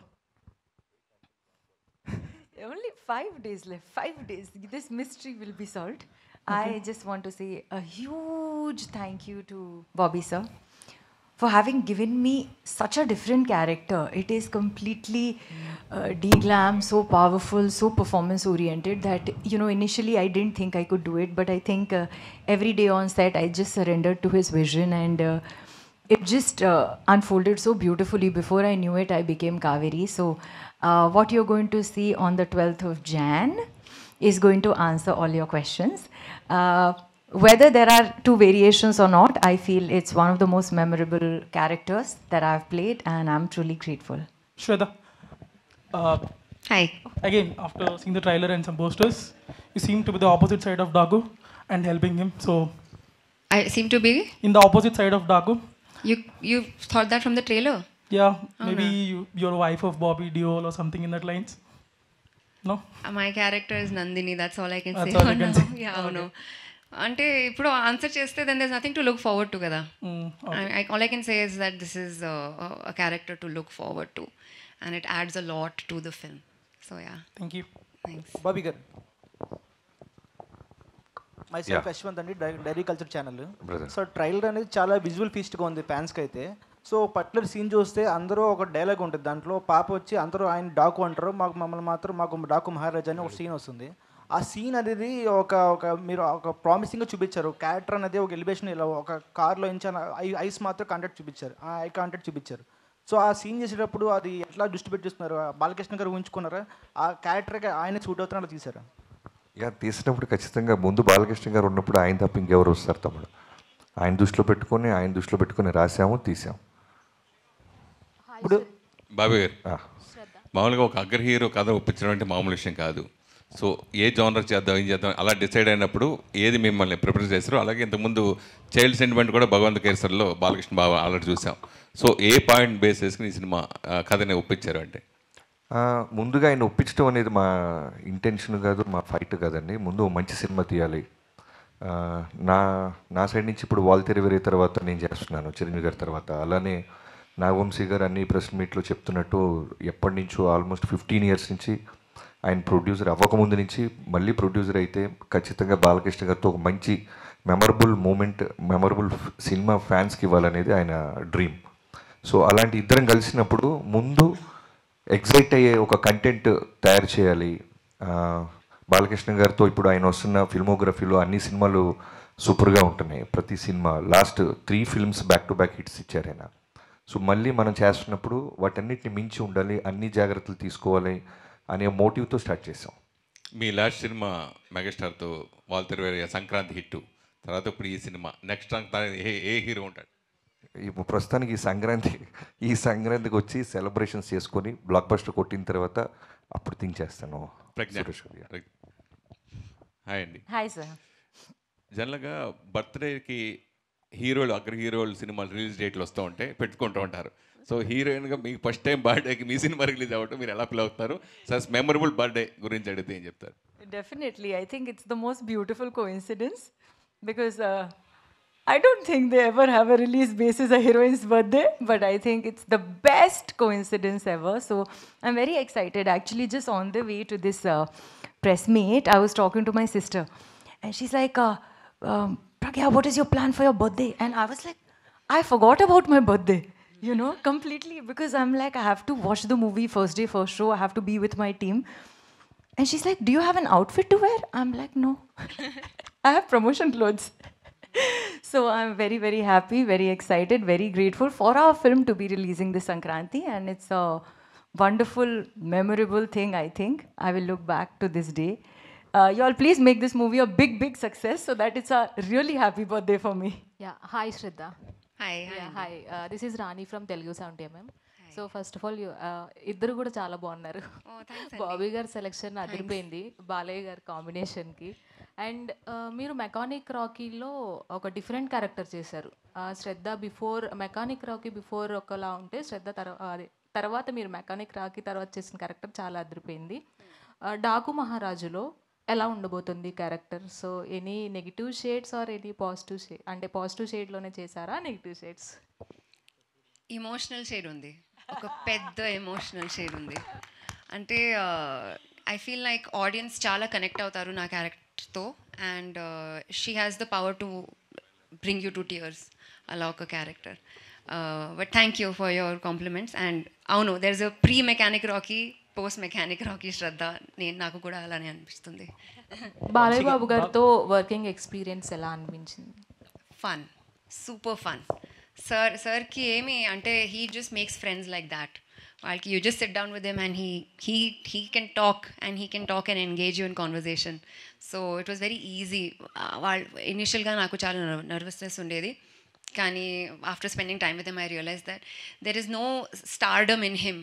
Speaker 12: Only 5 days left. 5 days. This mystery will be solved. I just want to say a huge thank you to Bobby sir for having given me such a different character. It is completely de-glam, so powerful, so performance oriented that, you know, initially I didn't think I could do it, but I think every day on set I just surrendered to his vision and it just unfolded so beautifully. Before I knew it, I became Kaveri. So what you're going to see on the 12th of Jan is going to answer all your questions. Whether there are two variations or not, I feel it's one of the most memorable characters that I've played and I'm truly grateful.
Speaker 11: Shweta.
Speaker 4: Hi.
Speaker 11: Again, after seeing the trailer and some posters, you seem to be the opposite side of Daku and helping him. So
Speaker 4: I seem to be?
Speaker 11: In the opposite side of Daku.
Speaker 4: You thought that from the trailer?
Speaker 11: Yeah,
Speaker 4: Oh,
Speaker 11: maybe
Speaker 4: no.
Speaker 11: you're a wife of Bobby Deol or something in that lines. No?
Speaker 4: My character is Nandini, that's all I can
Speaker 11: That's
Speaker 4: say.
Speaker 11: all you can say.
Speaker 4: Yeah,
Speaker 11: Okay.
Speaker 4: no. అంటే ఇప్పుడు answer చేస్తే then there's nothing to look forward to కదా. All I can say is that this is a character to look forward to and it adds a lot to the film. So yeah.
Speaker 11: Thank you.
Speaker 4: Thanks.
Speaker 13: Bobby garu. Myself
Speaker 5: Yeah.
Speaker 13: Ashwant అండి, dairy culture channel.
Speaker 5: Brother.
Speaker 13: So trailer అనేది చాలా visual ఫీస్ట్గా ఉంది ఫ్యాన్స్కి అయితే. So particular scene చూస్తే అందరూ ఒక dialogue ఉంటుంది దాంట్లో, పాప వచ్చి అందరూ ఆయన డాకు అంటారు, మమ్మల్ని మాత్రం మాకు డాకు మహారాజా అని ఒక సీన్ వస్తుంది. ఆ సీన్ అనేది ఒక మీరు ఒక ప్రామిసింగ్గా చూపించారు. క్యారెక్టర్ అనేది ఒక ఎలివేషన్ ఇలా ఒక కార్లో ఇంచా ఐస్ మాత్రం కాంటాక్ట్ చూపించారు, ఆ ఐ కాంటాక్ట్ చూపించారు. సో ఆ సీన్ చేసేటప్పుడు అది ఎట్లా దృష్టి పెట్టిస్తున్నారు? బాలకృష్ణ గారు ఊహించుకున్నారా? ఆ క్యారెక్టర్కి ఆయన సూట్ అవుతున్నా తీసారా?
Speaker 5: ఇక తీసినప్పుడు ఖచ్చితంగా ముందు బాలకృష్ణ గారు ఉన్నప్పుడు ఆయన తప్ప ఇంకెవరు వస్తారు తమ్ముడు. ఆయన దృష్టిలో పెట్టుకొని రాసాము, తీసాము.
Speaker 13: ఇప్పుడు
Speaker 14: బాబీ గారు, మామూలుగా ఒక అగ్ర హీరో కథ ఒప్పించడం అంటే మామూలు విషయం కాదు. సో ఏ జానర్ చేద్దాం, ఏం చేద్దాం అలా డిసైడ్ అయినప్పుడు ఏది మిమ్మల్ని ప్రిపేర్ చేస్తారో, అలాగే ఇంతకుముందు చైల్డ్ సెంటిమెంట్ కూడా భగవంత్ కేసర్లో బాలకృష్ణ బాబు ఆల్రెడీ చూసాం. సో ఏ పాయింట్ బేస్ చేసుకుని ఈ సినిమా కథని ఒప్పించారు అంటే?
Speaker 5: ముందుగా ఆయన ఒప్పించడం అనేది మా ఇంటెన్షన్ కాదు, మా ఫైట్ కాదండి. ముందు మంచి సినిమా తీయాలి. నా సైడ్ నుంచి ఇప్పుడు వాల్తేరు వేరే తర్వాత నేను చేస్తున్నాను చిరంజీవి గారి తర్వాత. అలానే నాగవంశీ గారు అన్ని ప్రెస్ మీట్లో చెప్తున్నట్టు ఎప్పటి నుంచో ఆల్మోస్ట్ 15 years నుంచి ఆయన ప్రొడ్యూసర్ అవ్వకముందు నుంచి మళ్ళీ ప్రొడ్యూసర్ అయితే ఖచ్చితంగా బాలకృష్ణ గారితో ఒక మంచి మెమరబుల్ సినిమా ఫ్యాన్స్కి ఇవ్వాలనేది ఆయన డ్రీమ్. సో అలాంటి ఇద్దరం కలిసినప్పుడు ముందు ఎగ్జైట్ అయ్యే ఒక కంటెంట్ తయారు చేయాలి. బాలకృష్ణ గారితో ఇప్పుడు ఆయన వస్తున్న ఫిల్మోగ్రఫీలో అన్ని సినిమాలు సూపర్గా ఉంటున్నాయి. ప్రతి cinema last 3 films back to back hits ఇచ్చారు ఆయన. సో మళ్ళీ మనం చేస్తున్నప్పుడు వాటన్నిటిని మించి ఉండాలి, అన్ని జాగ్రత్తలు తీసుకోవాలి అనే మోటివ్తో స్టార్ట్ చేసాం.
Speaker 14: మీ లాస్ట్ సినిమా మెగాస్టార్తో వాల్తేరు వేరే సంక్రాంతి హిట్ తర్వాత ఇప్పుడు ఈ సినిమా నెక్స్ట్ ఏ హీరో ఉంటాడు?
Speaker 5: ఇప్పుడు ప్రస్తుతానికి ఈ సంక్రాంతికి వచ్చి సెలబ్రేషన్స్ చేసుకొని బ్లాక్ బస్టర్ కొట్టిన తర్వాత అప్పుడు థింక్ చేస్తాను.
Speaker 14: హాయ్ అండి.
Speaker 12: Hi sir.
Speaker 14: జనరల్గా బర్త్డేకి అగ్ర హీరోలు సినిమాలు రిలీజ్ డేట్లు వస్తూ ఉంటే పెట్టుకుంటూ ఉంటారు. సో హీరోయిన్గా మీకు ఫస్ట్ టైం బర్త్డేకి మీ సినిమా రిలీజ్ అవ్వటం మీరు ఎలా ఫీల్ అవుతారు? సార్ మెమరబుల్ బర్త్డే గురించి అడిగితే ఏం చెప్తారు?
Speaker 12: Definitely. I think it's the most beautiful coincidence because I don't think they ever have a release basis a heroine's birthday, but I think it's the best coincidence ever. So I'm very excited. Actually, just on the way to this press meet, I was talking to my sister and she's like, Pragya, what is your plan for your birthday? And I was like, I forgot about my birthday, you know, completely, because I'm like, I have to watch the movie first day, first show, I have to be with my team. And she's like, do you have an outfit to wear? I'm like, no. I have promotion clothes. So I'm very, very happy, very excited, very grateful for our film to be releasing this Sankranti. And it's a wonderful, memorable thing, I think. I will look back to this day. You all please make this movie a big, big success so that it's a really happy birthday for me.
Speaker 15: Yeah, hi Shraddha.
Speaker 4: Hi.
Speaker 15: Yeah, hi. This is Rani from Telugu 70mm. So first of all ఇద్దరు కూడా చాలా బాగున్నారు. బాబీ గారి selection అదిరిపోయింది బాలయ్య గారి కాంబినేషన్కి. And మీరు mechanic రాకీలో ఒక డిఫరెంట్ క్యారెక్టర్ చేశారు. శ్రద్ధ బిఫోర్ మెకానిక్ రాకీ బిఫోర్ ఒకలా ఉంటే శ్రద్ధ తర్వాత మీరు మెకానిక్ రాకీ తర్వాత చేసిన క్యారెక్టర్ చాలా అదిరిపోయింది. డాకు మహారాజులో ఎలా ఉండబోతుంది character? So any negative shades or any positive shade, అంటే పాజిటివ్ షేడ్లోనే చేశారా నెగిటివ్ షేడ్స్?
Speaker 4: ఎమోషనల్ షేడ్ ఉంది, ఒక పెద్ద ఎమోషనల్ షేడ్ ఉంది. అంటే ఐ ఫీల్ లైక్ ఆడియన్స్ చాలా కనెక్ట్ అవుతారు నా క్యారెక్టర్తో, and she has the power to bring you to tears, అలా ఒక క్యారెక్టర్. But thank you for your compliments. And అవును, there is a pre mechanic Rocky, post mechanic Rocky Shraddha. నాకు కూడా అలానే అనిపిస్తుంది.
Speaker 15: బాలయ్య బాబు గారితో వర్కింగ్ ఎక్స్పీరియన్స్ ఎలా అనిపించింది?
Speaker 4: Fun, super fun. సార్కి ఏమి అంటే he just makes friends like that. వాళ్ళకి you just sit down with him and he can talk and engage you in conversation. So it was very easy. వాళ్ళు ఇనిషియల్గా నాకు చాలా నర్వస్నెస్ ఉండేది, కానీ after spending time with him I realise that there is no stardom in him.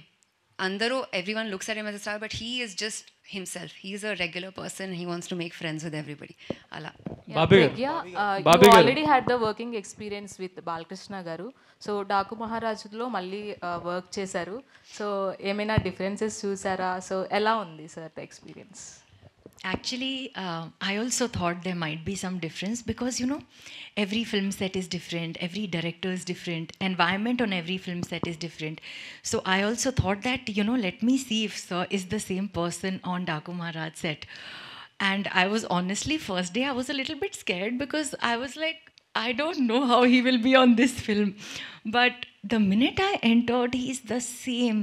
Speaker 4: అందరూ everyone looks at him as a star, but he is just himself. He is a regular person. He wants to make friends with everybody. Ala.
Speaker 15: You already had the working experience with Balkrishna garu. So Daku Maharajlo malli work chesaru. So ఏమైనా differences చూసారా? So ఎలా ఉంది sir the experience?
Speaker 3: Actually, I also thought there might be some difference because, you know, every film set is different, every director is different, environment on every film set is different. So I also thought that, you know, let me see if Sir is the same person on Daku Maharaj set. And I was honestly, first day I was a little bit scared because I was like, I don't know how he will be on this film. But the minute I entered, he is the same.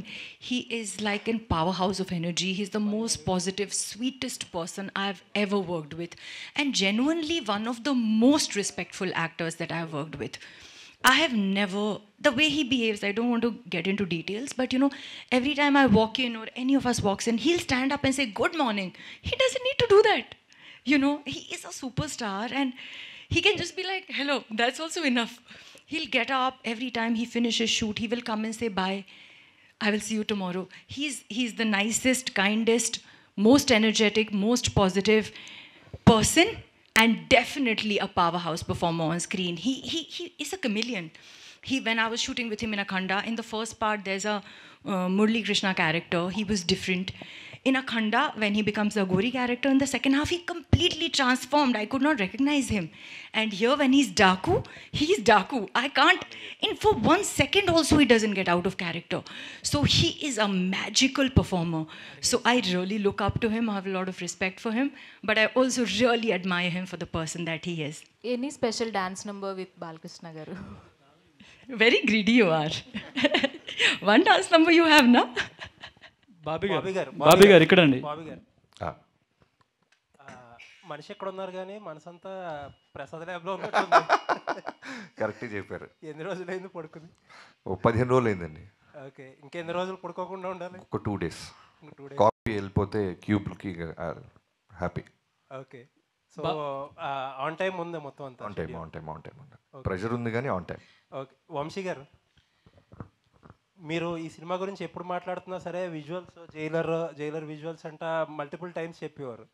Speaker 3: He is like a powerhouse of energy. He's the most positive, sweetest person I've ever worked with. And genuinely one of the most respectful actors that I've worked with. I have never, the way he behaves, I don't want to get into details, but you know, every time I walk in or any of us walks in, he'll stand up and say, "Good morning." He doesn't need to do that. You know, he is a superstar and he can just be like, "Hello," that's also enough. He'll get up every time he finishes shoot. He will come and say, "Bye. I will see you tomorrow." He's the nicest, kindest, most energetic, most positive person, and definitely a powerhouse performer on screen. He is a chameleon. When I was shooting with him in Akhanda, in the first part, there's a Murli Krishna character. He was different. In Akhanda, when he becomes a Gori character, in the second half, he completely transformed. I could not recognize him. And here, when he's Daku, he's Daku. I can't, for 1 second also, he doesn't get out of character. So he is a magical performer. So I really look up to him. I have a lot of respect for him. But I also really admire him for the person that he is.
Speaker 15: Any special dance number with Balkrishna garu?
Speaker 3: Very greedy you are. One dance number you have, na?
Speaker 16: Bobby గారు ఇక్కడండి. మనిషి ఎక్కడ ఉన్నారు కానీ మనసంతా ప్రసాద్ ల్యాబ్లో ఉన్నట్టుంది.
Speaker 5: కరెక్ట్గా చెప్పారు.
Speaker 16: ఎన్ని రోజులైంది పడుకుంది?
Speaker 5: 15 రోజులు అయిందండి.
Speaker 16: ఓకే, ఇంకెన్ని రోజులు పడుకోకుండా ఉండాలి?
Speaker 5: ఒక 2 days. కాపీ వెళ్ళిపోతే క్యూబ్కి happy.
Speaker 16: Okay, so on time ఉంది మొత్తం అంతా?
Speaker 5: On time. ప్రెషర్ ఉంది కానీ ఆన్ టైం.
Speaker 16: ఓకే, వంశీ గారు, మీరు ఈ సినిమా గురించి ఎప్పుడు మాట్లాడుతున్నా సరే విజువల్స్, జైలర్ విజువల్స్ అంట మల్టిపుల్ టైమ్స్ చెప్పేవారు.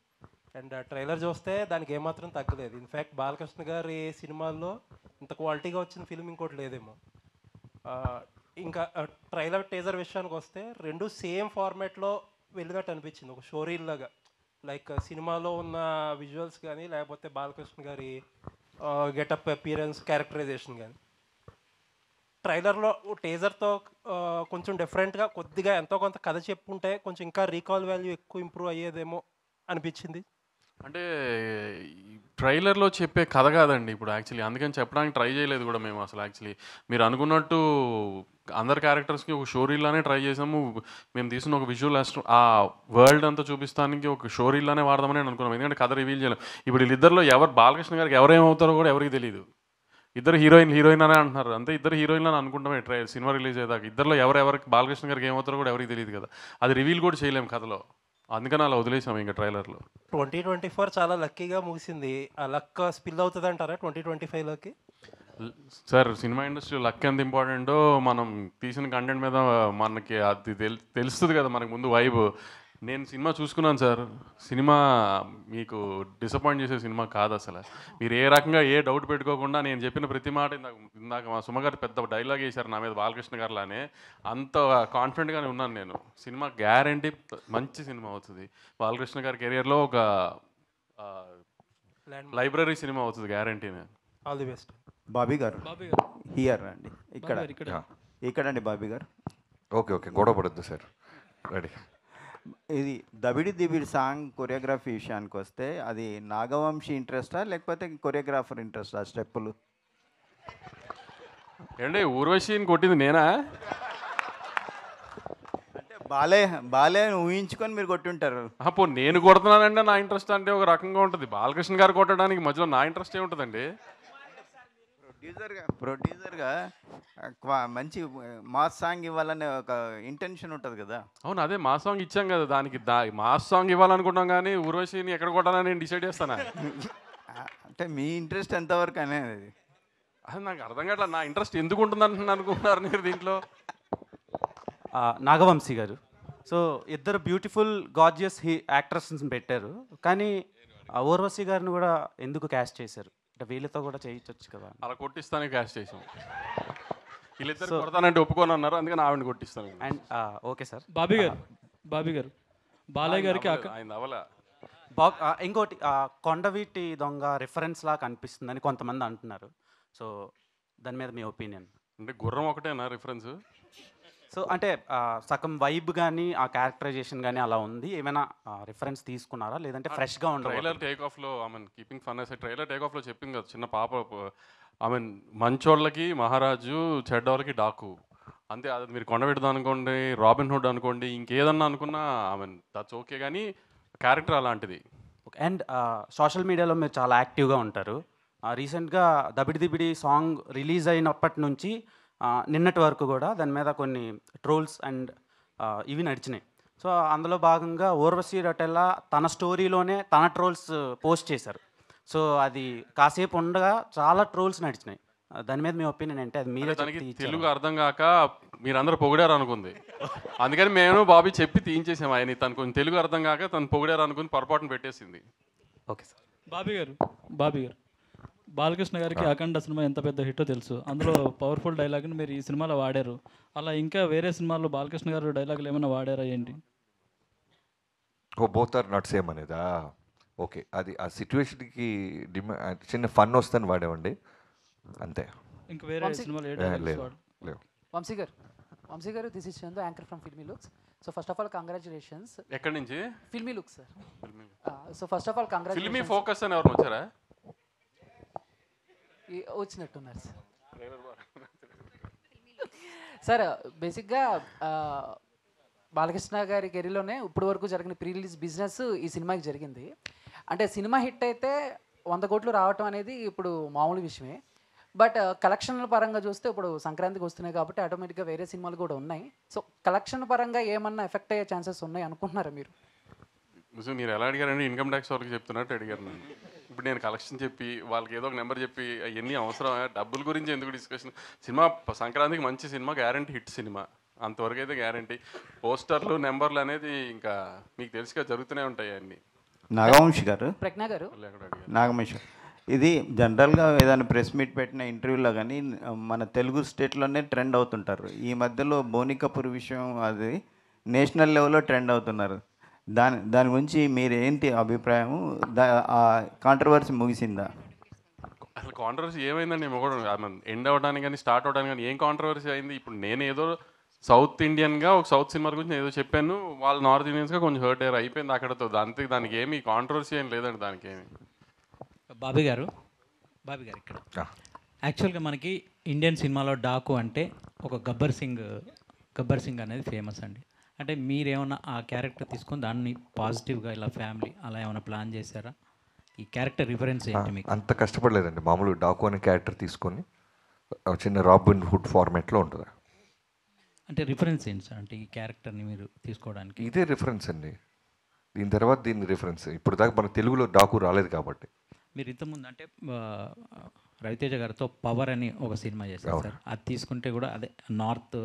Speaker 16: అండ్ ట్రైలర్ చూస్తే దానికి ఏమాత్రం తగ్గలేదు. ఇన్ఫ్యాక్ట్ బాలకృష్ణ గారి సినిమాల్లో ఇంత క్వాలిటీగా వచ్చిన ఫిల్మ్ ఇంకోటి లేదేమో. ఇంకా ట్రైలర్ టీజర్ విషయానికి వస్తే రెండు సేమ్ ఫార్మాట్లో వెళ్ళినట్టు అనిపించింది, ఒక షోరీల్ లాగా. లైక్ సినిమాలో ఉన్న విజువల్స్ కానీ లేకపోతే బాలకృష్ణ గారి గెటప్ అపియరెన్స్, క్యారెక్టరైజేషన్ కానీ. ట్రైలర్లో టీజర్తో కొంచెం డిఫరెంట్గా కొద్దిగా ఎంతో కొంత కథ చెప్పుంటే కొంచెం ఇంకా రీకాల్ వాల్యూ ఎక్కువ ఇంప్రూవ్ అయ్యేదేమో అనిపించింది.
Speaker 7: అంటే ట్రైలర్లో చెప్పే కథ కాదండి ఇప్పుడు యాక్చువల్లీ, అందుకని చెప్పడానికి ట్రై చేయలేదు కూడా మేము అసలు. యాక్చువల్లీ మీరు అనుకున్నట్టు అందరు క్యారెక్టర్స్కి ఒక షోరీలానే ట్రై చేసాము. మేము తీసిన ఒక విజువల్ ఆ వరల్డ్ అంతా చూపిస్తానికి ఒక షోరీలానే వాడదామని అనుకున్నాం, ఎందుకంటే కథ రివీల్ చేయలేం. ఇప్పుడు వీళ్ళిద్దరిలో ఎవరు బాలకృష్ణ గారికి ఎవరేమవుతారో కూడా ఎవరికి తెలియదు. ఇద్దరు హీరోయిన్ అనే అంటున్నారు, అంతే ఇద్దరు హీరోయిన్లు అని అనుకుంటామే సినిమా రిలీజ్ అయ్యేదాకా. ఇద్దరులో ఎవరెవరికి బాలకృష్ణ గారికి ఏమవుతారో కూడా ఎవరికి తెలియదు కదా, అది రివీల్ కూడా చేయలేము కథలో, అందుకని అలా వదిలేసాం ఇంకా ట్రైలర్లో.
Speaker 16: 2024 చాలా లక్కీగా ముగిసింది, ఆ లక్ స్పిల్ అవుతుంది అంటారా 2025లోకి?
Speaker 7: సార్ సినిమా ఇండస్ట్రీ లక్ ఎంత ఇంపార్టెంటో మనం తీసిన కంటెంట్ మీద మనకి అది తెలుస్తుంది కదా మనకు ముందు వైబ్. నేను సినిమా చూసుకున్నాను సార్, సినిమా మీకు డిసప్పాయింట్ చేసే సినిమా కాదు అసలు. మీరు ఏ రకంగా ఏ డౌట్ పెట్టుకోకుండా నేను చెప్పిన ప్రతి మాట ఇందాక మా సుమగారు పెద్ద డైలాగ్ వేశారు నా మీద బాలకృష్ణ గారులానే, అంత కాన్ఫిడెంట్గానే ఉన్నాను నేను. సినిమా గ్యారంటీ మంచి సినిమా అవుతుంది, బాలకృష్ణ గారి కెరియర్లో ఒక లైబ్రరీ సినిమా అవుతుంది గ్యారంటీనే.
Speaker 16: All the best.
Speaker 17: బాబీ గారు హియర్ అండి, ఇక్కడ అండి బాబీ గారు.
Speaker 5: ఓకే గొడవ పడద్దు సార్, రెడీ.
Speaker 17: ఇది దబిడి దిబిడి సాంగ్ కొరియోగ్రఫీ విషయానికి వస్తే అది నాగవంశీ ఇంట్రెస్టా లేకపోతే కొరియోగ్రాఫర్ ఇంట్రెస్టా స్టెప్పులు?
Speaker 7: ఏంటి ఊర్వశిని కొట్టింది నేనా?
Speaker 17: అంటే బాలే ఊహించుకొని మీరు కొట్టుంటారు.
Speaker 7: అప్పుడు నేను కొడుతున్నానంటే నా ఇంట్రెస్ట్ అంటే ఒక రకంగా ఉంటుంది, బాలకృష్ణ గారు కొట్టడానికి మధ్యలో నా ఇంట్రెస్ట్ ఏముంటుందండి?
Speaker 17: ప్రొడ్యూసర్గా మంచి మాస్ సాంగ్ ఇవ్వాలనే ఒక ఇంటెన్షన్ ఉంటుంది కదా.
Speaker 7: అవును, అదే మాస్ సాంగ్ ఇచ్చాం కదా, దానికి మాస్ సాంగ్ ఇవ్వాలనుకుంటాం కానీ ఊర్వశిని ఎక్కడ కొట్టాలని నేను డిసైడ్ చేస్తానా?
Speaker 17: అంటే మీ ఇంట్రెస్ట్ ఎంతవరకు అనేది
Speaker 7: అది నాకు అర్థం కావట్లేదు, నా ఇంట్రెస్ట్ ఎందుకు ఉంటుంది అనుకుంటున్నారు మీరు దీంట్లో?
Speaker 18: నాగవంశీ గారు, సో ఇద్దరు బ్యూటిఫుల్ గార్జియస్ యాక్ట్రెస్ని పెట్టారు, కానీ ఊర్వశి గారిని కూడా ఎందుకు క్యాస్ట్ చేశారు? అంటే వీళ్ళతో కూడా చేయించవచ్చు కదా.
Speaker 7: అలా కొట్టిస్తానే క్యాష్ చేసాం, వీళ్ళిద్దరు కొడతానంటే ఒప్పుకొని అన్నారు, అందుకని ఆవిడని కొట్టిస్తాను.
Speaker 18: And okay sir.
Speaker 11: బాబీ గారు బాలయ్య గారికి
Speaker 18: ఇంకోటి కొండవీటి దొంగ రిఫరెన్స్ లా కనిపిస్తుందని కొంతమంది అంటున్నారు, సో దాని మీద మీ ఒపీనియన్?
Speaker 7: అంటే గుర్రం ఒకటేనా రిఫరెన్స్?
Speaker 18: సో అంటే సగం వైబ్ కానీ ఆ క్యారెక్టరైజేషన్ కానీ అలా ఉంది, ఏమైనా రిఫరెన్స్ తీసుకున్నారా లేదంటే ఫ్రెష్గా ఉండదు?
Speaker 7: ట్రైలర్ టేక్ ఆఫ్లో కీపింగ్ ఫన్ అసలు ట్రైలర్ టేక్ ఆఫ్లో చెప్పింది కదా, చిన్న పాప మంచోళ్ళకి మహారాజు, చెడ్డోళ్ళకి డాకు, అంతే. అది మీరు కొండవీటిది అనుకోండి, రాబిన్ హుడ్ అనుకోండి, ఇంకేదన్నా అనుకున్నా దట్స్ ఓకే, కానీ క్యారెక్టర్ అలాంటిది.
Speaker 18: అండ్ సోషల్ మీడియాలో మీరు చాలా యాక్టివ్గా ఉంటారు. రీసెంట్గా దబిడి దిబిడి సాంగ్ రిలీజ్ అయినప్పటి నుంచి నిన్నటి వరకు కూడా దాని మీద కొన్ని ట్రోల్స్ అండ్ ఇవి నడిచినాయి. సో అందులో భాగంగా ఊర్వశి రొటెల్లా తన స్టోరీలోనే తన ట్రోల్స్ పోస్ట్ చేశారు. సో అది కాసేపు ఉండగా చాలా ట్రోల్స్ నడిచినాయి, దాని మీద మీ ఒపీనియన్ అంటే? అది మీరే
Speaker 7: తెలుగు అర్థం కాక మీరందరూ పొగిడారు అనుకుంది, అందుకని మేము బాబీ చెప్పి తీయించేసాము. ఆయన తను కొంచెం తెలుగు అర్థం కాక తను పొగిడారు అనుకుని పొరపాటును పెట్టేసింది.
Speaker 18: Okay sir.
Speaker 11: బాబీ గారు బాలకృష్ణ గారికి అఖండ సినిమా ఎంత పెద్ద హిట్టో తెలుసు, అందులో పవర్ఫుల్ డైలాగ్ని మీరు ఈ సినిమాలో వాడారు, అలా ఇంకా వేరే సినిమాల్లో బాలకృష్ణ గారు డైలాగులు ఏమైనా వాడారా ఏంటి?
Speaker 5: బోత్ ఆర్ నాట్ సేమ్ అనేదా? ఓకే, అది ఆ సిచ్యువేషన్కి చిన్న ఫన్ వస్తుందని వాడేవండి, అంతే.
Speaker 11: ఇంకా వేరే సినిమాలు
Speaker 5: లేవు.
Speaker 19: వంశీ గారు this is Chandu, anchor from filmy looks. So first of all congratulations.
Speaker 7: ఎక్కడి నుంచి?
Speaker 19: Filmy looks sir. So first of all congratulations.
Speaker 7: Filmy focus అని ఎవరు వచ్చారా?
Speaker 19: వచ్చినట్టున్నారు సార్. బేసిక్గా బాలకృష్ణ గారి కెరీర్లోనే ఇప్పటి వరకు జరిగిన ప్రీ రిలీజ్ బిజినెస్ ఈ సినిమాకి జరిగింది. అంటే సినిమా హిట్ అయితే 100 కోట్లు రావటం అనేది ఇప్పుడు మామూలు విషయమే, బట్ కలెక్షన్ల పరంగా చూస్తే ఇప్పుడు సంక్రాంతికి వస్తున్నాయి కాబట్టి ఆటోమేటిక్గా వేరే సినిమాలు కూడా ఉన్నాయి. సో కలెక్షన్ పరంగా ఏమన్నా ఎఫెక్ట్ అయ్యే ఛాన్సెస్ ఉన్నాయి అనుకుంటున్నారా మీరు?
Speaker 7: మీరు ఎలా అడిగారండి? ఇన్కమ్ ట్యాక్స్ వాళ్ళకి చెప్తున్నట్టు అడిగారు నన్ను. ఇప్పుడు నేను కలెక్షన్ చెప్పి వాళ్ళకి ఏదో ఒక నెంబర్ చెప్పి అవన్నీ అవసరం? డబ్బుల గురించి ఎందుకు డిస్కషన్? సినిమా సంక్రాంతికి మంచి సినిమా, గ్యారంటీ హిట్ సినిమా, అంతవరకు అయితే గ్యారంటీ. పోస్టర్లు నెంబర్లు అనేది ఇంకా మీకు తెలుసుగా జరుగుతూనే ఉంటాయి అన్నీ.
Speaker 17: నాగవంశి గారు,
Speaker 19: ప్రజ్ఞ గారు,
Speaker 17: నాగవంశి, ఇది జనరల్గా ఏదైనా ప్రెస్ మీట్ పెట్టిన ఇంటర్వ్యూలో కానీ మన తెలుగు స్టేట్లోనే ట్రెండ్ అవుతుంటారు. ఈ మధ్యలో బోని కపూర్ విషయం అది నేషనల్ లెవెల్లో ట్రెండ్ అవుతున్నారు. దాని గురించి మీరు ఏంటి అభిప్రాయం? ఆ కాంట్రవర్సీ ముగిసిందా?
Speaker 7: అసలు కాంట్రవర్సీ ఏమైందండి? మేము కూడా ఎండ్ అవ్వడానికి కానీ స్టార్ట్ అవ్వడానికి కానీ ఏం కాంట్రవర్సీ అయింది? ఇప్పుడు నేను ఏదో సౌత్ ఇండియన్గా ఒక సౌత్ సినిమా గురించి ఏదో చెప్పాను, వాళ్ళు నార్త్ ఇండియన్స్గా కొంచెం హర్ట్ అయ్యారు, అయిపోయింది అక్కడతో. దానికి ఏమి కాంట్రవర్సీ ఏం లేదండి దానికి ఏమి.
Speaker 20: బాబీ గారు ఇక్కడ యాక్చువల్గా మనకి ఇండియన్ సినిమాలో డాకు అంటే ఒక గబ్బర్ సింగ్ అనేది ఫేమస్ అండి. అంటే మీరేమన్నా ఆ క్యారెక్టర్ తీసుకొని దాన్ని పాజిటివ్గా ఇలా ఫ్యామిలీ అలా ఏమైనా ప్లాన్ చేశారా? ఈ క్యారెక్టర్ రిఫరెన్స్ ఏంటి మీకు?
Speaker 5: అంత కష్టపడలేదండి. మామూలుగా డాకు అనే క్యారెక్టర్ తీసుకొని చిన్న రాబిన్ హుడ్ ఫార్మాట్లో ఉంటుంది.
Speaker 20: అంటే రిఫరెన్స్ ఏంటి సార్? అంటే ఈ క్యారెక్టర్ని మీరు తీసుకోవడానికి
Speaker 5: ఇదే రిఫరెన్స్ అండి. దీని తర్వాత దీని రిఫరెన్స్. ఇప్పుడు దాకా మన తెలుగులో డాకు రాలేదు కాబట్టి.
Speaker 20: మీరు ఇంతకుముందు అంటే రవితేజ గారితో పవర్ అని ఒక సినిమా చేశారు సార్. అది తీసుకుంటే కూడా అదే నార్త్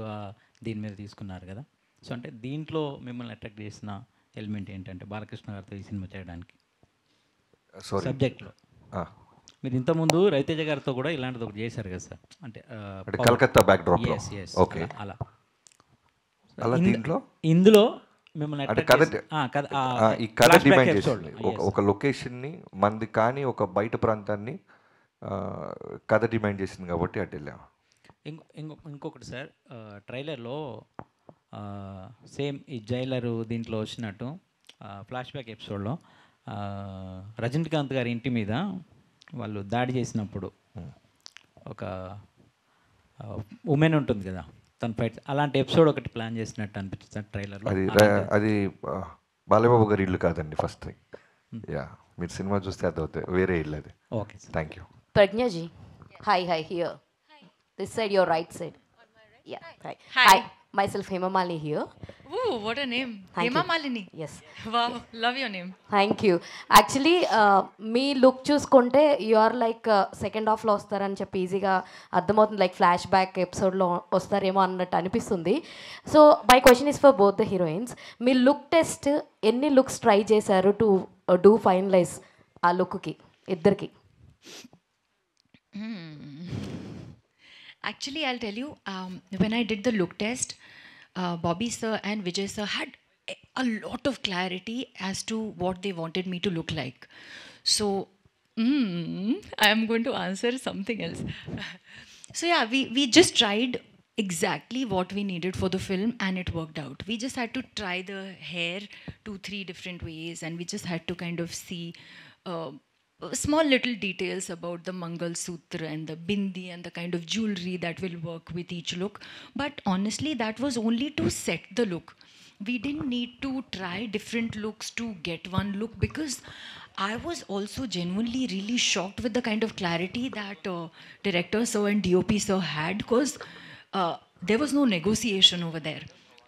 Speaker 20: దీని మీద తీసుకున్నారు కదా. సో అంటే దీంట్లో మిమ్మల్ని అట్రాక్ట్ చేసిన ఎలిమెంట్ ఏంటంటే బాలకృష్ణ గారితో ఈ సినిమా చేయడానికి సబ్జెక్ట్లో? మీరు ఇంతకుముందు రవితేజ గారితో కూడా ఇలాంటిది ఒకటి చేశారు కదా సార్, అంటే
Speaker 5: కలకత్తా బ్యాక్ డ్రాప్. ఓకే, అలా దీంట్లో ఇందులో మిమ్మల్ని ఈ కథ డిమాండ్ చేసింది. ఒక లొకేషన్ని మంది కానీ ఒక బయట ప్రాంతాన్ని కథ డిమాండ్ చేసింది కాబట్టి అటు వెళ్ళాము.
Speaker 20: ఇంకొకటి సార్, ట్రైలర్లో సేమ్ ఈ జైలరు దీంట్లో వచ్చినట్టు ఫ్లాష్ బ్యాక్ ఎపిసోడ్లో రజనీకాంత్ గారి ఇంటి మీద వాళ్ళు దాడి చేసినప్పుడు ఒక ఉమెన్ ఉంటుంది కదా, తన ఫైట్, అలాంటి ఎపిసోడ్ ఒకటి ప్లాన్ చేసినట్టు అనిపిస్తుంది సార్ ట్రైలర్లో.
Speaker 5: అది బాలబాబు గారి ఇల్లు కాదండి. ఫస్ట్ థింగ్, యా, మీరు సినిమా చూస్తే అది అవుతాయి, వేరే ఇల్లు అది.
Speaker 20: Okay,
Speaker 5: thank you.
Speaker 21: Pragnaji, hi, here. This side, your right side. Yeah, hi. Myself, Hema Malini here.
Speaker 3: Ooh, what a name.
Speaker 21: Thank
Speaker 3: Hema
Speaker 21: you.
Speaker 3: Malini.
Speaker 21: Yes.
Speaker 3: Wow, love your name.
Speaker 21: Thank you. Actually, me look చూసుకుంటే you are like second హాఫ్లో వస్తారని చెప్పి ఈజీగా అర్థమవుతుంది, like flash back ఎపిసోడ్లో వస్తారేమో అన్నట్టు అనిపిస్తుంది. So my question is for both the heroines. Me look test ఎన్ని లుక్స్ ట్రై చేశారు టు డూ ఫైనలైజ్ ఆ లుక్కి ఇద్దరికి?
Speaker 3: Actually, I'll tell you, when I did the look test, Bobby sir and Vijay sir had a lot of clarity as to what they wanted me to look like. So, I am going to answer something else. So yeah, we just tried exactly what we needed for the film and it worked out. We just had to try the hair 2-3 different ways and we just had to kind of see small little details about the Mangal Sutra and the bindi and the kind of jewelry that will work with each look. But honestly, that was only to set the look. We didn't need to try different looks to get one look because I was also genuinely really shocked with the kind of clarity that director sir and DOP sir had, because there was no negotiation over there.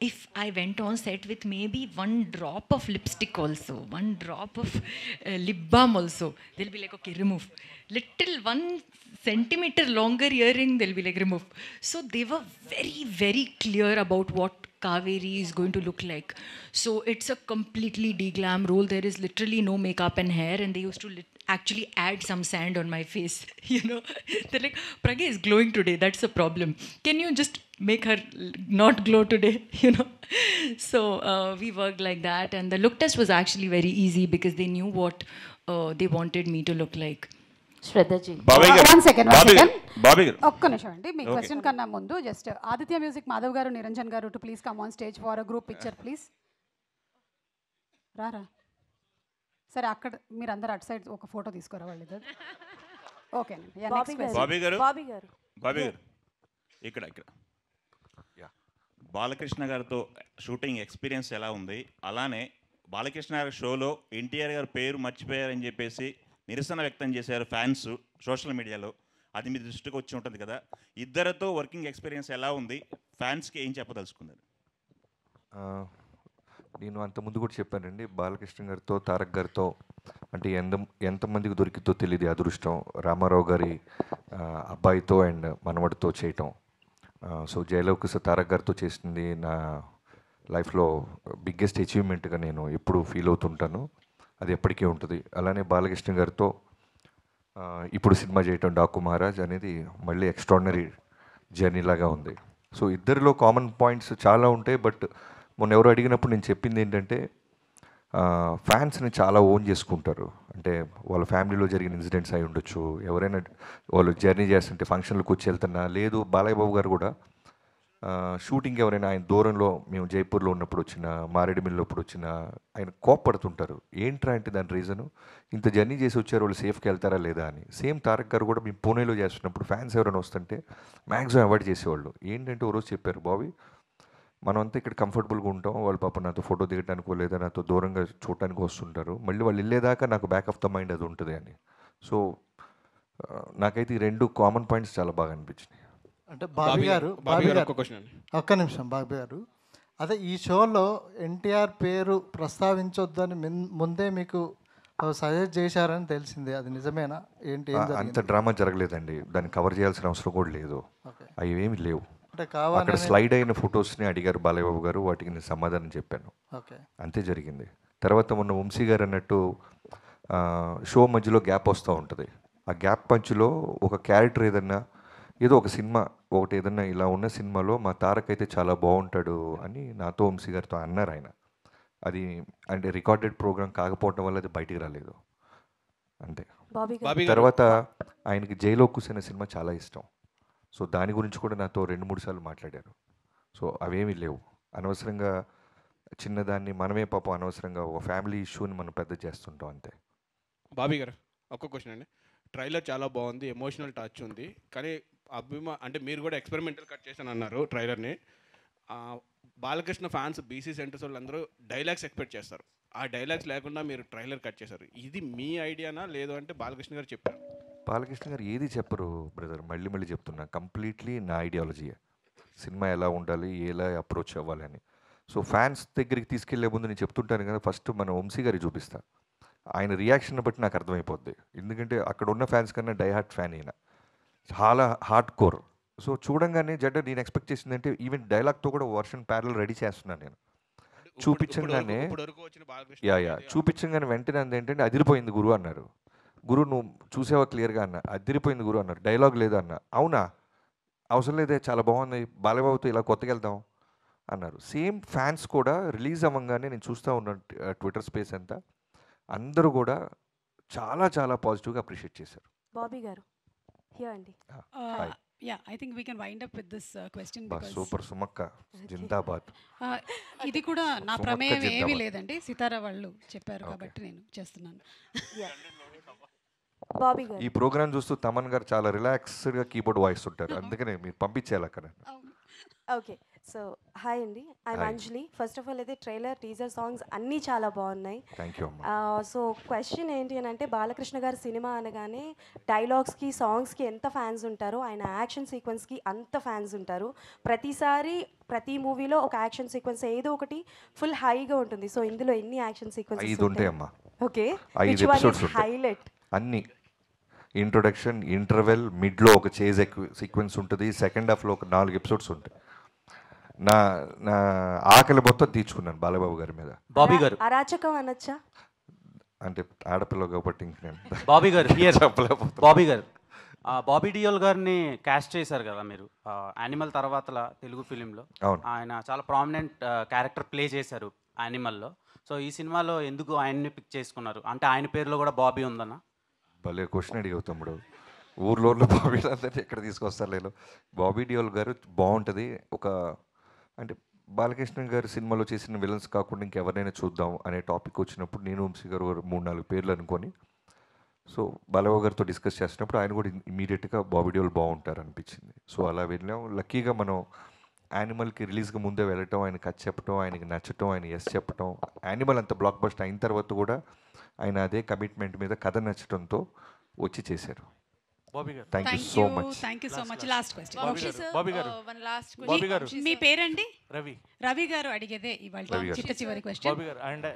Speaker 3: If I went on set with maybe one drop of lipstick also, one drop of lip balm also, they'll be like, okay, remove. Little 1 centimeter longer earring, they'll be like, remove. So they were very, very clear about what Kaveri is going to look like. So it's a completely deglam role. There is literally no makeup and hair, and they used to actually add some sand on my face. You know, they're like, Pragya is glowing today. That's a problem. Can you just make her not glow today? You know. So we worked like that, and the look test was actually very easy because they knew what they wanted me to look like.
Speaker 21: Shraddhaji,
Speaker 1: one second
Speaker 14: Bobby గారు
Speaker 1: ఒక్క నిమిషం అండి. మీ question కన్నా ముందు just Aditya music Madhav గారు, నిరంజన్ గారు to please come on stage for a group picture please. రారా, సరే అక్కడ మీరు అందరు అటు సైడ్ ఒక ఫోటో తీసుకోరా వాళ్ళు ఇద్దరు. ఓకే
Speaker 14: బాబీ గారు ఇక్కడ బాలకృష్ణ గారితో షూటింగ్ ఎక్స్పీరియన్స్ ఎలా ఉంది? అలానే బాలకృష్ణ గారి షోలో ఎన్టీఆర్ గారి పేరు మర్చిపోయారని చెప్పేసి నిరసన వ్యక్తం చేశారు ఫ్యాన్స్ సోషల్ మీడియాలో. అది మీ దృష్టికి వచ్చి ఉంటుంది కదా, ఇద్దరితో వర్కింగ్ ఎక్స్పీరియన్స్ ఎలా ఉంది? ఫ్యాన్స్కి ఏం చెప్పదలుచుకున్నారు?
Speaker 5: నేను అంతకుముందు కూడా చెప్పానండి, బాలకృష్ణ గారితో తారక్ గారితో అంటే ఎంతమందికి దొరికితో తెలియదు అదృష్టం. రామారావు గారి అబ్బాయితో అండ్ మనవడితో చేయటం. సో జయలవకుశ తారక్ గారితో చేసింది నా లైఫ్లో బిగ్గెస్ట్ అచీవ్మెంట్గా నేను ఎప్పుడు ఫీల్ అవుతుంటాను. అది ఎప్పటికీ ఉంటుంది. అలానే బాలకృష్ణ గారితో ఇప్పుడు సినిమా చేయటం డాకు మహారాజ్ అనేది మళ్ళీ ఎక్స్ట్రాడినరీ జర్నీ లాగా ఉంది. సో ఇద్దరిలో కామన్ పాయింట్స్ చాలా ఉంటాయి. బట్ మొన్న ఎవరు అడిగినప్పుడు నేను చెప్పింది ఏంటంటే, ఫ్యాన్స్ని చాలా ఓన్ చేసుకుంటారు. అంటే వాళ్ళ ఫ్యామిలీలో జరిగిన ఇన్సిడెంట్స్ అయి ఉండొచ్చు, ఎవరైనా వాళ్ళు జర్నీ చేస్తుంటే ఫంక్షన్లకు వచ్చి వెళ్తున్నా, లేదు బాలయ్య బాబు గారు కూడా షూటింగ్ ఎవరైనా ఆయన దూరంలో, మేము జైపూర్లో ఉన్నప్పుడు వచ్చిన, మారేడుమిల్లిలో అప్పుడు వచ్చిన, ఆయన కోప్పడుతుంటారు. ఏంట్రా అంటే దాని రీజను, ఇంత జర్నీ చేసి వచ్చారు, వాళ్ళు సేఫ్కి వెళ్తారా లేదా అని. సేమ్ తారక్ గారు కూడా మేము పూణేలో చేస్తున్నప్పుడు ఫ్యాన్స్ ఎవరైనా వస్తుంటే మ్యాక్సిమం అవాయిడ్ చేసేవాళ్ళు. ఏంటంటే ఓ రోజు చెప్పారు, బాబీ మనమంతా ఇక్కడ కంఫర్టబుల్గా ఉంటాం, వాళ్ళు పాపం నాతో ఫోటో దిగడానికో లేదా నాతో దూరంగా చూడటానికి వస్తుంటారు, మళ్ళీ వాళ్ళు వెళ్ళేదాకా నాకు బ్యాక్ ఆఫ్ ద మైండ్ అది ఉంటుంది అని. సో నాకైతే ఈ 2 కామన్ పాయింట్స్ చాలా బాగా అనిపించినాయి.
Speaker 2: అంటే బాబీ గారు ఒక్క నిమిషం బాబీ గారు, అదే ఈ షోలో ఎన్టీఆర్ పేరు ప్రస్తావించొద్దని ముందే మీకు సజెస్ట్ చేశారని తెలిసిందే, అది నిజమేనా ఏంటి?
Speaker 5: అంత డ్రామా జరగలేదండి, దాన్ని కవర్ చేయాల్సిన అవసరం కూడా లేదు, అవి ఏమి లేవు.
Speaker 2: అంటే
Speaker 5: అక్కడ స్లైడ్ అయిన ఫొటోస్ని అడిగారు బాలయ్యబాబు గారు, వాటికి నేను సమాధానం చెప్పాను, అంతే జరిగింది. తర్వాత మొన్న వంశీ గారు అన్నట్టు షో మధ్యలో గ్యాప్ వస్తూ ఉంటుంది, ఆ గ్యాప్ మధ్యలో ఒక క్యారెక్టర్ ఏదన్నా ఏదో ఒక సినిమా ఒకటి ఏదన్నా ఇలా ఉన్న సినిమాలో మా తారక్ అయితే చాలా బాగుంటాడు అని నాతో వంశీ గారితో అన్నారు ఆయన. అది అంటే రికార్డెడ్ ప్రోగ్రామ్ కాకపోవడం వల్ల అది బయటికి రాలేదు అంతే. తర్వాత ఆయనకి జైలో కూసిన సినిమా చాలా ఇష్టం, సో దాని గురించి కూడా నాతో 2-3 సార్లు మాట్లాడారు. సో అవేమీ లేవు, అనవసరంగా చిన్నదాన్ని మనమే పాపం అనవసరంగా ఒక ఫ్యామిలీ ఇష్యూని మనం పెద్ద చేస్తుంటాం అంతే.
Speaker 22: బాబీ గారు ఒక్క క్వశ్చన్ అండి, ట్రైలర్ చాలా బాగుంది, ఎమోషనల్ టచ్ ఉంది, కానీ అంటే మీరు కూడా ఎక్స్పెరిమెంటల్ కట్ చేశాను అన్నారు ట్రైలర్ని. బాలకృష్ణ ఫ్యాన్స్ బీసీ సెంటర్స్ వాళ్ళందరూ డైలాగ్స్ ఎక్స్పెక్ట్ చేస్తారు, ఆ డైలాగ్స్ లేకుండా మీరు ట్రైలర్ కట్ చేశారు, ఇది మీ ఐడియానా లేదు అంటే బాలకృష్ణ గారు చెప్పారు?
Speaker 5: బాలకృష్ణ గారు ఏది చెప్పరు బ్రదర్, మళ్ళీ చెప్తున్నా, కంప్లీట్లీ నా ఐడియాలజీయే, సినిమా ఎలా ఉండాలి, ఎలా అప్రోచ్ అవ్వాలి అని. సో ఫ్యాన్స్ దగ్గరికి తీసుకెళ్లే ముందు నేను చెప్తుంటాను కదా, ఫస్ట్ మన వంశీ గారికి చూపిస్తా, ఆయన రియాక్షన్ బట్టి నాకు అర్థమైపోద్ది, ఎందుకంటే అక్కడ ఉన్న ఫ్యాన్స్ కన్నా డైహార్ట్ ఫ్యాన్ అయినా చాలా హార్డ్ కోర్. సో చూడంగానే నేను ఎక్స్పెక్ట్ చేసిందంటే ఈవెన్ డైలాగ్తో కూడా వర్షన్ ప్యారల్ రెడీ చేస్తున్నాను నేను. చూపించగానే చూపించగానే వెంటనే ఏంటంటే అదిరిపోయింది గురు అన్నారు. గురు నువ్వు చూసేవా క్లియర్గా అన్న, అదిరిపోయింది గురు అన్నారు. డైలాగ్ లేదా అన్న, అవునా అవసరం లేదే చాలా బాగుంది, బాలయ్యబాబుతో ఇలా కొత్తగా వెళ్దాం అన్నారు. సేమ్ ఫ్యాన్స్ కూడా రిలీజ్ అవ్వగానే నేను చూస్తూ ఉన్నాను ట్విట్టర్ స్పేస్ అంతా, అందరూ కూడా చాలా చాలా పాజిటివ్గా అప్రిషియేట్ చేశారు.
Speaker 21: బాబీ గారు హియర్ అండి.
Speaker 1: I think we can wind up with this question because
Speaker 5: super సుమక్క జిందాబాద్.
Speaker 1: ఇది కూడా నా ప్రమేయం ఏమీ లేదండి, సితారా వాళ్ళు చెప్పారు కాబట్టి నేను చేస్తున్నాను.
Speaker 21: బాబీ గారు
Speaker 5: ఈ ప్రోగ్రామ్ చూస్తూ తమన్ గారు చాలా రిలాక్స్డ్గా కీబోర్డ్ వాయిస్ ఉంటారు, అందుకనే మీరు పంపించేయాలి అక్కడ.
Speaker 21: ఓకే, సో హాయ్ అండి, I'm Anjali. First of all అయితే ట్రైలర్, టీజర్, సాంగ్స్ అన్నీ చాలా బాగున్నాయి. సో క్వశ్చన్ ఏంటి అని అంటే, బాలకృష్ణ గారి సినిమా అనగానే డైలాగ్స్కి, సాంగ్స్కి ఎంత ఫ్యాన్స్ ఉంటారో ఆయన యాక్షన్ సీక్వెన్స్కి అంత ఫ్యాన్స్ ఉంటారు. ప్రతిసారి ప్రతి మూవీలో ఒక యాక్షన్ సీక్వెన్స్ ఏదో ఒకటి ఫుల్ హైగా ఉంటుంది. సో ఇందులో ఎన్ని యాక్షన్ సీక్వెన్సెస్
Speaker 5: ఉంటాయమ్మా?
Speaker 21: ఓకే,
Speaker 5: హైలైట్ అన్ని ఇంట్రొడక్షన్, ఇంటర్వెల్, మిడ్లో ఒక చేజ్ సీక్వెన్స్ ఉంటుంది, సెకండ్ హాఫ్లో ఒక 4 ఎపిసోడ్స్ ఉంటాయి. నా ఆకలి మొత్తం తీర్చుకున్నాను బాలబాబు గారి మీద.
Speaker 19: బాబీ గారు
Speaker 21: అరాచకం అనొచ్చా
Speaker 5: అంటే ఆడపిల్ల కాబట్టి ఇంక నేను
Speaker 19: బాబీ గారు
Speaker 5: చెప్పలేకపోతే.
Speaker 19: బాబీ గారు బాబీ డియోల్ గారిని క్యాస్ట్ చేశారు కదా మీరు యానిమల్ తర్వాత తెలుగు ఫిలింలో. ఆయన చాలా ప్రామినెంట్ క్యారెక్టర్ ప్లే చేశారు యానిమల్లో. సో ఈ సినిమాలో ఎందుకు ఆయన్ని పిక్ చేసుకున్నారు? అంటే ఆయన పేరులో కూడా బాబీ ఉందన్న?
Speaker 5: భలే క్వశ్చన్ అడిగావు తమ్ముడు. ఊర్లో బాబీ అందరినీ ఎక్కడ తీసుకొస్తారు లేదు. బాబీ డియోల్ గారు బాగుంటుంది. ఒక అంటే బాలకృష్ణ గారి సినిమాలో చేసిన విలన్స్ కాకుండా ఇంకెవరైనా చూద్దాం అనే టాపిక్ వచ్చినప్పుడు నేను వంశీ గారు 3-4 పేర్లు అనుకొని, సో బాలయ్య గారితో డిస్కస్ చేసినప్పుడు ఆయన కూడా ఇమీడియట్గా బాబీ డియోల్ బాగుంటారు అనిపించింది. సో అలా వెళ్ళాం. లక్కీగా మనం యానిమల్కి రిలీజ్గా ముందే వెళ్ళటం, ఆయన కథ చెప్పటం, ఆయనకి నచ్చటం, ఆయన ఎస్ చెప్పటం, యానిమల్ అంత బ్లాక్ బస్టర్ అయిన తర్వాత కూడా ఆయన అదే కమిట్మెంట్ మీద కథ నచ్చటంతో వచ్చి చేశారు. Thank you so much.
Speaker 1: Last question
Speaker 11: Bobby గారు
Speaker 1: మీ పేరండి?
Speaker 11: రవి.
Speaker 1: రవి గారు అడిగేదే ఇవాళ చిట్ట చివరి క్వశ్చన్.
Speaker 11: బాబీ గారు అండ్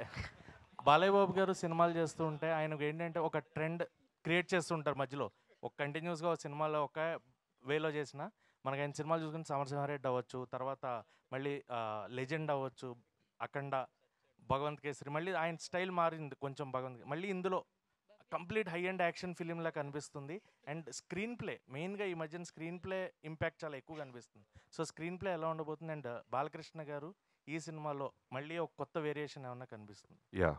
Speaker 11: బాలయ్య బాబు గారు సినిమాలు చేస్తూ ఉంటే ఆయనకు ఏంటంటే ఒక ట్రెండ్ క్రియేట్ చేస్తుంటారు మధ్యలో. ఒక కంటిన్యూస్గా ఒక సినిమాలో ఒక వేలో చేసిన మనకి ఆయన సినిమాలు చూసుకుంటే సమరసింహారెడ్డి అవ్వచ్చు, తర్వాత మళ్ళీ లెజెండ్ అవ్వచ్చు, అఖండ, భగవంత్ కేసరి, మళ్ళీ ఆయన స్టైల్ మారింది కొంచెం భగవంత్. మళ్ళీ ఇందులో కంప్లీట్ హై అండ్ యాక్షన్ ఫిలింలా కనిపిస్తుంది. అండ్ స్క్రీన్ ప్లే మెయిన్గా ఈ మధ్యన స్క్రీన్ ప్లే ఇంపాక్ట్ చాలా ఎక్కువ కనిపిస్తుంది. సో స్క్రీన్ ప్లే ఎలా ఉండబోతుంది? అండ్ బాలకృష్ణ గారు ఈ సినిమాలో మళ్ళీ ఒక కొత్త వేరియేషన్ ఏమన్నా కనిపిస్తుంది?
Speaker 5: యా,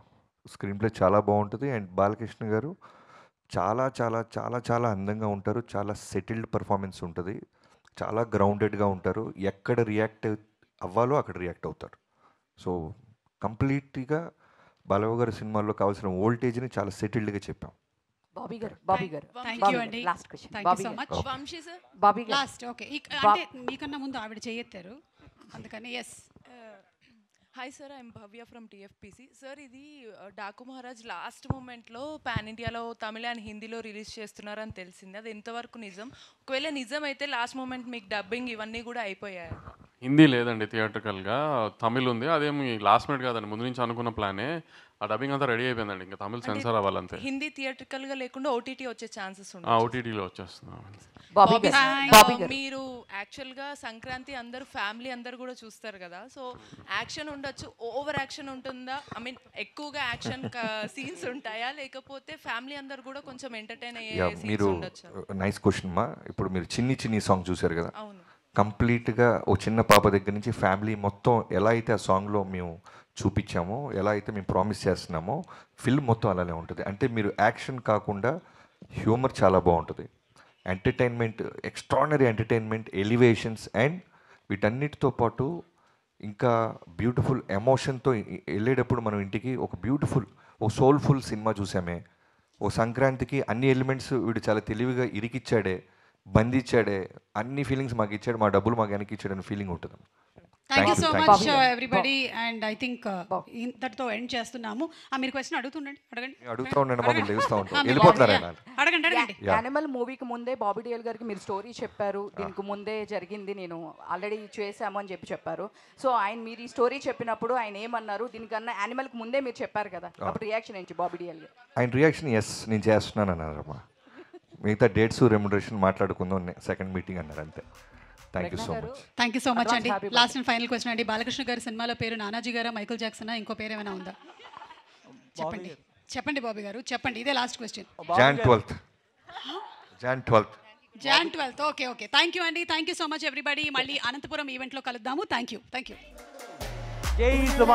Speaker 5: స్క్రీన్ ప్లే చాలా బాగుంటుంది. అండ్ బాలకృష్ణ గారు చాలా చాలా చాలా చాలా అందంగా ఉంటారు. చాలా సెటిల్డ్ పర్ఫార్మెన్స్ ఉంటుంది. చాలా గ్రౌండెడ్గా ఉంటారు. ఎక్కడ రియాక్ట్ అవ్వాలో అక్కడ రియాక్ట్ అవుతారు. సో కంప్లీట్గా బాలయ్య గారి సినిమాల్లో కావాల్సిన వోల్టేజ్ని చాలా సెటిల్డ్గా చెప్పాం.
Speaker 12: బాబీ గారు
Speaker 1: థ్యాంక్ యూ అండి.
Speaker 12: Last question.
Speaker 1: Thank you so much.
Speaker 12: Bobby గారు
Speaker 1: లాస్ట్. ఓకే, అంటే మీకన్నా ముందు ఆవిడ చేయెత్తారు అందుకని yes
Speaker 6: hi sir, I'm Bhavya from TFPC. Sir, ఇది డాకు మహారాజ్ లాస్ట్ మూమెంట్లో పాన్ ఇండియాలో తమిళ అండ్ హిందీలో రిలీజ్ చేస్తున్నారని తెలిసింది. అది ఎంతవరకు నిజం? ఒకవేళ నిజం అయితే లాస్ట్ మూమెంట్ మీకు డబ్బింగ్ ఇవన్నీ కూడా అయిపోయాయి?
Speaker 7: హిందీ లేదండి థియేట్రికల్గా, తమిళ్ ఉంది. అదేమి లాస్ట్ మినిట్ కాదండి, ముందు నుంచి అనుకున్న ప్లానే. ఆ డబ్బింగ్ అంతా రెడీ అయిపోయిందండి, ఇంకా తమిళ్ సెన్సార్ అవ్వాలంతే.
Speaker 6: హిందీ థియేట్రికల్గా లేకుండా ఓటీటీ వచ్చే ఛాన్సెస్ ఉన్నాయి.
Speaker 7: ఓటీటీలో వచ్చేస్తున్నాం.
Speaker 6: మీరు యాక్చువల్గా సంక్రాంతి అందరూ ఫ్యామిలీ అందరూ కూడా చూస్తారు కదా, సో యాక్షన్ ఉండొచ్చు, ఓవర్ యాక్షన్ ఉంటుందా? ఐ మీన్ ఎక్కువగా యాక్షన్ సీన్స్ ఉంటాయా, లేకపోతే ఫ్యామిలీ అందరూ కూడా కొంచెం ఎంటర్టైన్ అయ్యే
Speaker 5: మీరు
Speaker 6: సీన్స్ ఉండొచ్చు?
Speaker 5: నైస్ క్వశ్చన్ మా. ఇప్పుడు మీరు చిన్ని చిన్ని సాంగ్ చూశారు కదా,
Speaker 6: అవును.
Speaker 5: కంప్లీట్గా ఓ చిన్న పాప దగ్గర నుంచి ఫ్యామిలీ మొత్తం ఎలా అయితే ఆ సాంగ్లో మేము చూపించామో, ఎలా అయితే మేము ప్రామిస్ చేస్తున్నామో, ఫిల్మ్ మొత్తం అలానే ఉంటుంది. అంటే మీరు యాక్షన్ కాకుండా హ్యూమర్ చాలా బాగుంటుంది, entertainment, extraordinary entertainment, elevations, and వీటన్నిటితో పాటు ఇంకా బ్యూటిఫుల్ ఎమోషన్తో వెళ్ళేటప్పుడు మనం ఇంటికి ఒక బ్యూటిఫుల్, ఓ సోల్ఫుల్ సినిమా చూసామే. ఓ సంక్రాంతికి అన్ని ఎలిమెంట్స్ వీడు చాలా తెలివిగా ఇరికిచ్చాడే, బంధించాడే, అన్ని ఫీలింగ్స్ మాకు ఇచ్చాడు, మా డబ్బులు మాకు వెనక్కి ఇచ్చాడు అనే ఫీలింగ్ ఉంటుంది.
Speaker 1: Thank you so much everybody. And I think ఇంతటితో ఎండ్ చేస్తున్నాము. మీరు క్వశ్చన్ అడుగుతుండండి, అడగండి.
Speaker 5: అడుగుతూ ఉండండి, మాకు లేస్తూ ఉంటాం, వెళ్ళిపోతున్నారా?
Speaker 1: అడగండి అడగండి.
Speaker 8: యానిమల్ మూవీకి ముందే బాబీ డియోల్ గారికి మీరు స్టోరీ చెప్పారు, దీనికి ముందే జరిగింది, నేను ఆల్రెడీ చేశాము అని చెప్పారు. సో మీరు ఈ స్టోరీ చెప్పినప్పుడు ఆయన ఏమన్నారు? దీనికన్నా యానిమల్కి ముందే మీరు చెప్పారు కదా, అప్పుడు రియాక్షన్ ఏంటి బాబీ డియోల్ గారు?
Speaker 5: ఆయన రియాక్షన్ ఎస్ నేను చేస్తున్నాను అన్నారమ్మా. మిగతా డేట్స్ రెమ్యునరేషన్ మాట్లాడుకుందాం సెకండ్ మీటింగ్ అన్నారు, అంతే. Thank you so much.
Speaker 1: Thank you so much అండి. లాస్ట్ అండ్ ఫైనల్ క్వశ్చన్ అండి. బాలకృష్ణ గారి సినిమాలో పేరు నానాజీ గారా, మైకల్ జాక్సనా, ఇంకో పేరు ఏమైనా ఉందా? చెప్పండి చెప్పండి బాబీ గారు, చెప్పండి. ఇదే last question.
Speaker 5: Jan 12th.
Speaker 1: Jan 12th. Okay okay. Thank you అండి. Thank you so much everybody. మళ్ళీ అనంతపురం ఈవెంట్లో కలుద్దాము. Thank you.
Speaker 13: జై సుమ.